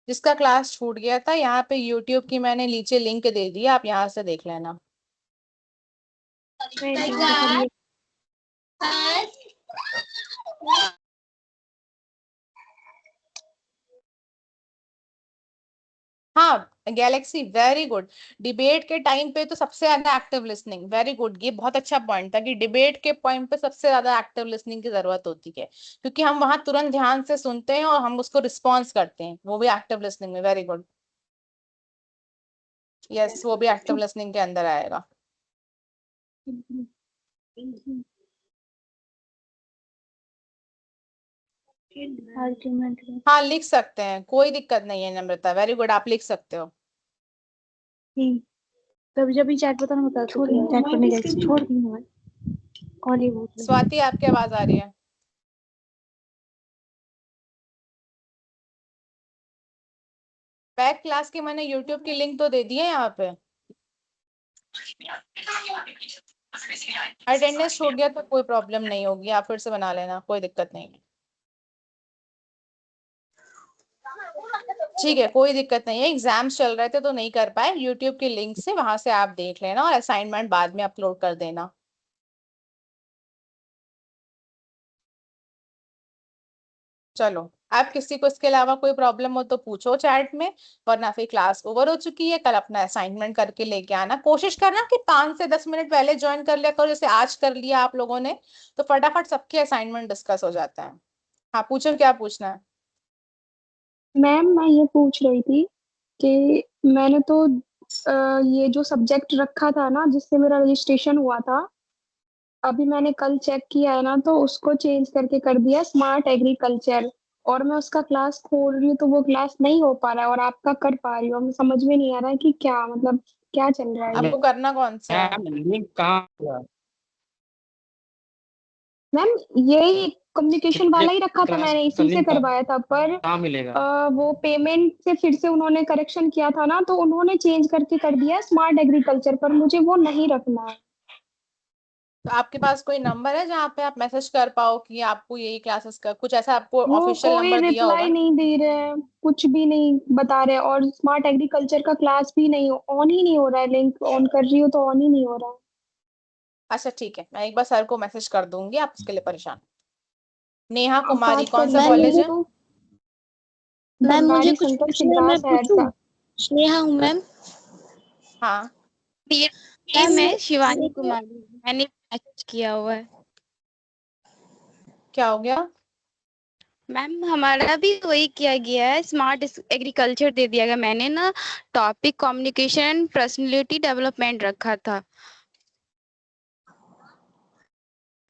जिसका क्लास छूट गया था, यहाँ पे यूट्यूब की मैंने नीचे लिंक दे दी, आप यहाँ से देख लेना। हाँ, गैलेक्सी, वेरी गुड। डिबेट के टाइम पे तो सबसे ज्यादा एक्टिव लिसनिंग, वेरी गुड, ये बहुत अच्छा पॉइंट था कि डिबेट के पॉइंट पे सबसे ज्यादा एक्टिव लिसनिंग की जरूरत होती है, क्योंकि हम वहां तुरंत ध्यान से सुनते हैं और हम उसको रिस्पॉन्स करते हैं, वो भी एक्टिव लिसनिंग में, वेरी गुड। यस, वो भी एक्टिव लिसनिंग के अंदर आएगा। हाँ, लिख सकते हैं, कोई दिक्कत नहीं है नम्रता, वेरी गुड, आप लिख सकते हो। तभी जब भी चैट बता ना बता छोड़ चैट करने गए छोड़ दी ना कॉल ही बहुत स्वाति, आपकी आवाज आ रही है? बैक क्लास की मैंने यूट्यूब की लिंक तो दे दी है यहाँ पे। अटेंडेंस छूट गया तो कोई प्रॉब्लम नहीं होगी, आप फिर से बना लेना, कोई दिक्कत नहीं है। ठीक है, कोई दिक्कत नहीं है, एग्जाम्स चल रहे थे तो नहीं कर पाए, यूट्यूब की लिंक से वहां से आप देख लेना और असाइनमेंट बाद में अपलोड कर देना। चलो, आप किसी को इसके अलावा कोई प्रॉब्लम हो तो पूछो चैट में, वरना फिर क्लास ओवर हो चुकी है। कल अपना असाइनमेंट करके लेके आना। कोशिश करना कि 5 से 10 मिनट पहले ज्वाइन कर लिया करो, जैसे आज कर लिया आप लोगों ने, तो फटाफट सबके असाइनमेंट डिस्कस हो जाता है। हाँ पूछो, क्या पूछना है? मैम मैं ये पूछ रही थी कि मैंने तो ये जो सब्जेक्ट रखा था ना जिससे मेरा रजिस्ट्रेशन हुआ था, अभी मैंने कल चेक किया है ना तो उसको चेंज करके कर दिया स्मार्ट एग्रीकल्चर। और मैं उसका क्लास खोल रही हूँ तो वो क्लास नहीं हो पा रहा है, और आपका कर पा रही हूँ। हमें समझ में नहीं आ रहा है कि क्या मतलब क्या चल रहा है ये। आपको करना कौन सा है? लिंक कहाँ हुआ? मैम यही कम्युनिकेशन वाला ही रखा था, क्लास मैंने का इसी से लिंक करवाया था, पर कहाँ मिलेगा? वो पेमेंट से फिर से उन्होंने करेक्शन किया था ना तो उन्होंने चेंज करके कर दिया स्मार्ट एग्रीकल्चर, पर मुझे वो नहीं रखना है। तो आपके पास कोई नंबर है जहाँ पे आप मैसेज कर पाओ कि आपको यही क्लासेस का कुछ ऐसा आपको वो ऑफिशियल कोई नंबर दिया होगा रिप्लाई ना? नहीं दे रहे हैं, कुछ भी नहीं बता रहे, और स्मार्ट एग्रीकल्चर का क्लास भी नहीं ऑन ही नहीं हो रहा है। लिंक ऑन कर रही हूँ तो ऑन ही नहीं हो रहा है। अच्छा ठीक है, मैं एक बार सर को मैसेज कर दूंगी, आप उसके लिए परेशान। नेहा आप कुमारी, बात कौन कर सा मैम कॉलेज मुझे है? मैम मुझे बनवारी कुछ संकर पूछना है, मैं सिद्धराज पूछूं? सहरसा। स्नेहा हूँ मैम। हाँ ये मैम मैं शिवानी कुमारी, मैंने मैसेज किया हुआ है। क्या हो गया? मैम हमारा भी वही किया गया है, स्मार्ट एग्रीकल्चर दे दिया गया। मैंने ना टॉपिक कम्युनिकेशन पर्सनालिटी डेवलपमेंट रखा था।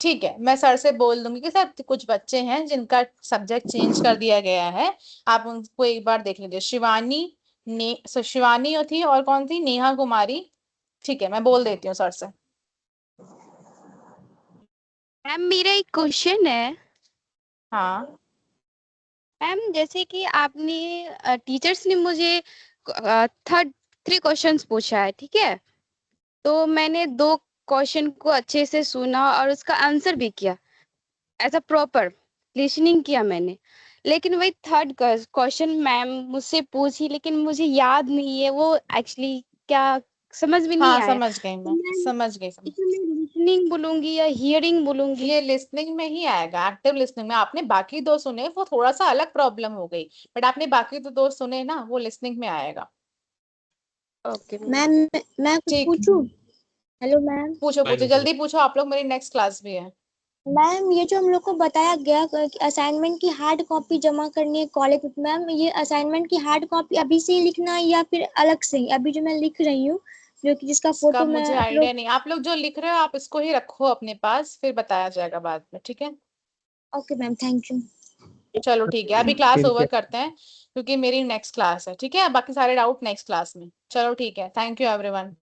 ठीक है, मैं सर से बोल दूंगी कि सर कुछ बच्चे हैं जिनका सब्जेक्ट चेंज कर दिया गया है, आप उनको एक बार देख लीजिए। शिवानी शिवानी थी, और कौन थी? नेहा कुमारी। ठीक है, मैं बोल देती हूँ सर से। मैम मेरा एक क्वेश्चन है। हाँ मैम जैसे कि आपने टीचर्स ने मुझे थ्री क्वेश्चंस पूछा है, ठीक है? तो मैंने 2 क्वेश्चन को अच्छे से सुना और उसका आंसर भी किया, एज अ प्रॉपर लिसनिंग किया मैंने। लेकिन वही थर्ड क्वेश्चन मैम मुझसे पूछी, लेकिन मुझे याद नहीं है वो एक्चुअली क्या, समझ में नहीं हाँ आया। समझ गई, तो मैं मैम समझ गई समझ। इसमें मैं लिसनिंग बोलूंगी या हियरिंग बोलूंगी? ये लिसनिंग में ही आएगा, एक्टिव लिसनिंग में। आपने बाकी 2 सुने, वो थोड़ा सा अलग प्रॉब्लम हो गई, बट आपने बाकी तो 2 सुने ना, वो लिसनिंग में आएगा। ओके मैम मैं कुछ ठीक, पूछूं? Hello ma'am. पूछो पूछो, जल्दी पूछो, आप लोग, मेरी नेक्स्ट क्लास भी है। मैम ये जो हम लोग को बताया गया कि असाइनमेंट की हार्ड कॉपी जमा करनी है कॉलेज में, मैम ये असाइनमेंट की हार्ड कॉपी अभी से ही लिखना है या फिर अलग से ही? अभी जो मैं लिख रही हूँ जो कि जिसका इसका फोटो मैं मुझे अपलोड। आइडिया नहीं, आप लोग जो लिख रहे हो आप इसको ही रखो अपने पास, फिर बताया जाएगा बाद में, ठीक है? Okay ma'am, thank you. चलो ठीक है, अभी क्लास ठीक ओवर है। करते हैं क्योंकि मेरी नेक्स्ट क्लास है, ठीक है? बाकी सारे डाउट नेक्स्ट क्लास में। चलो ठीक है, थैंक यू एवरीवन।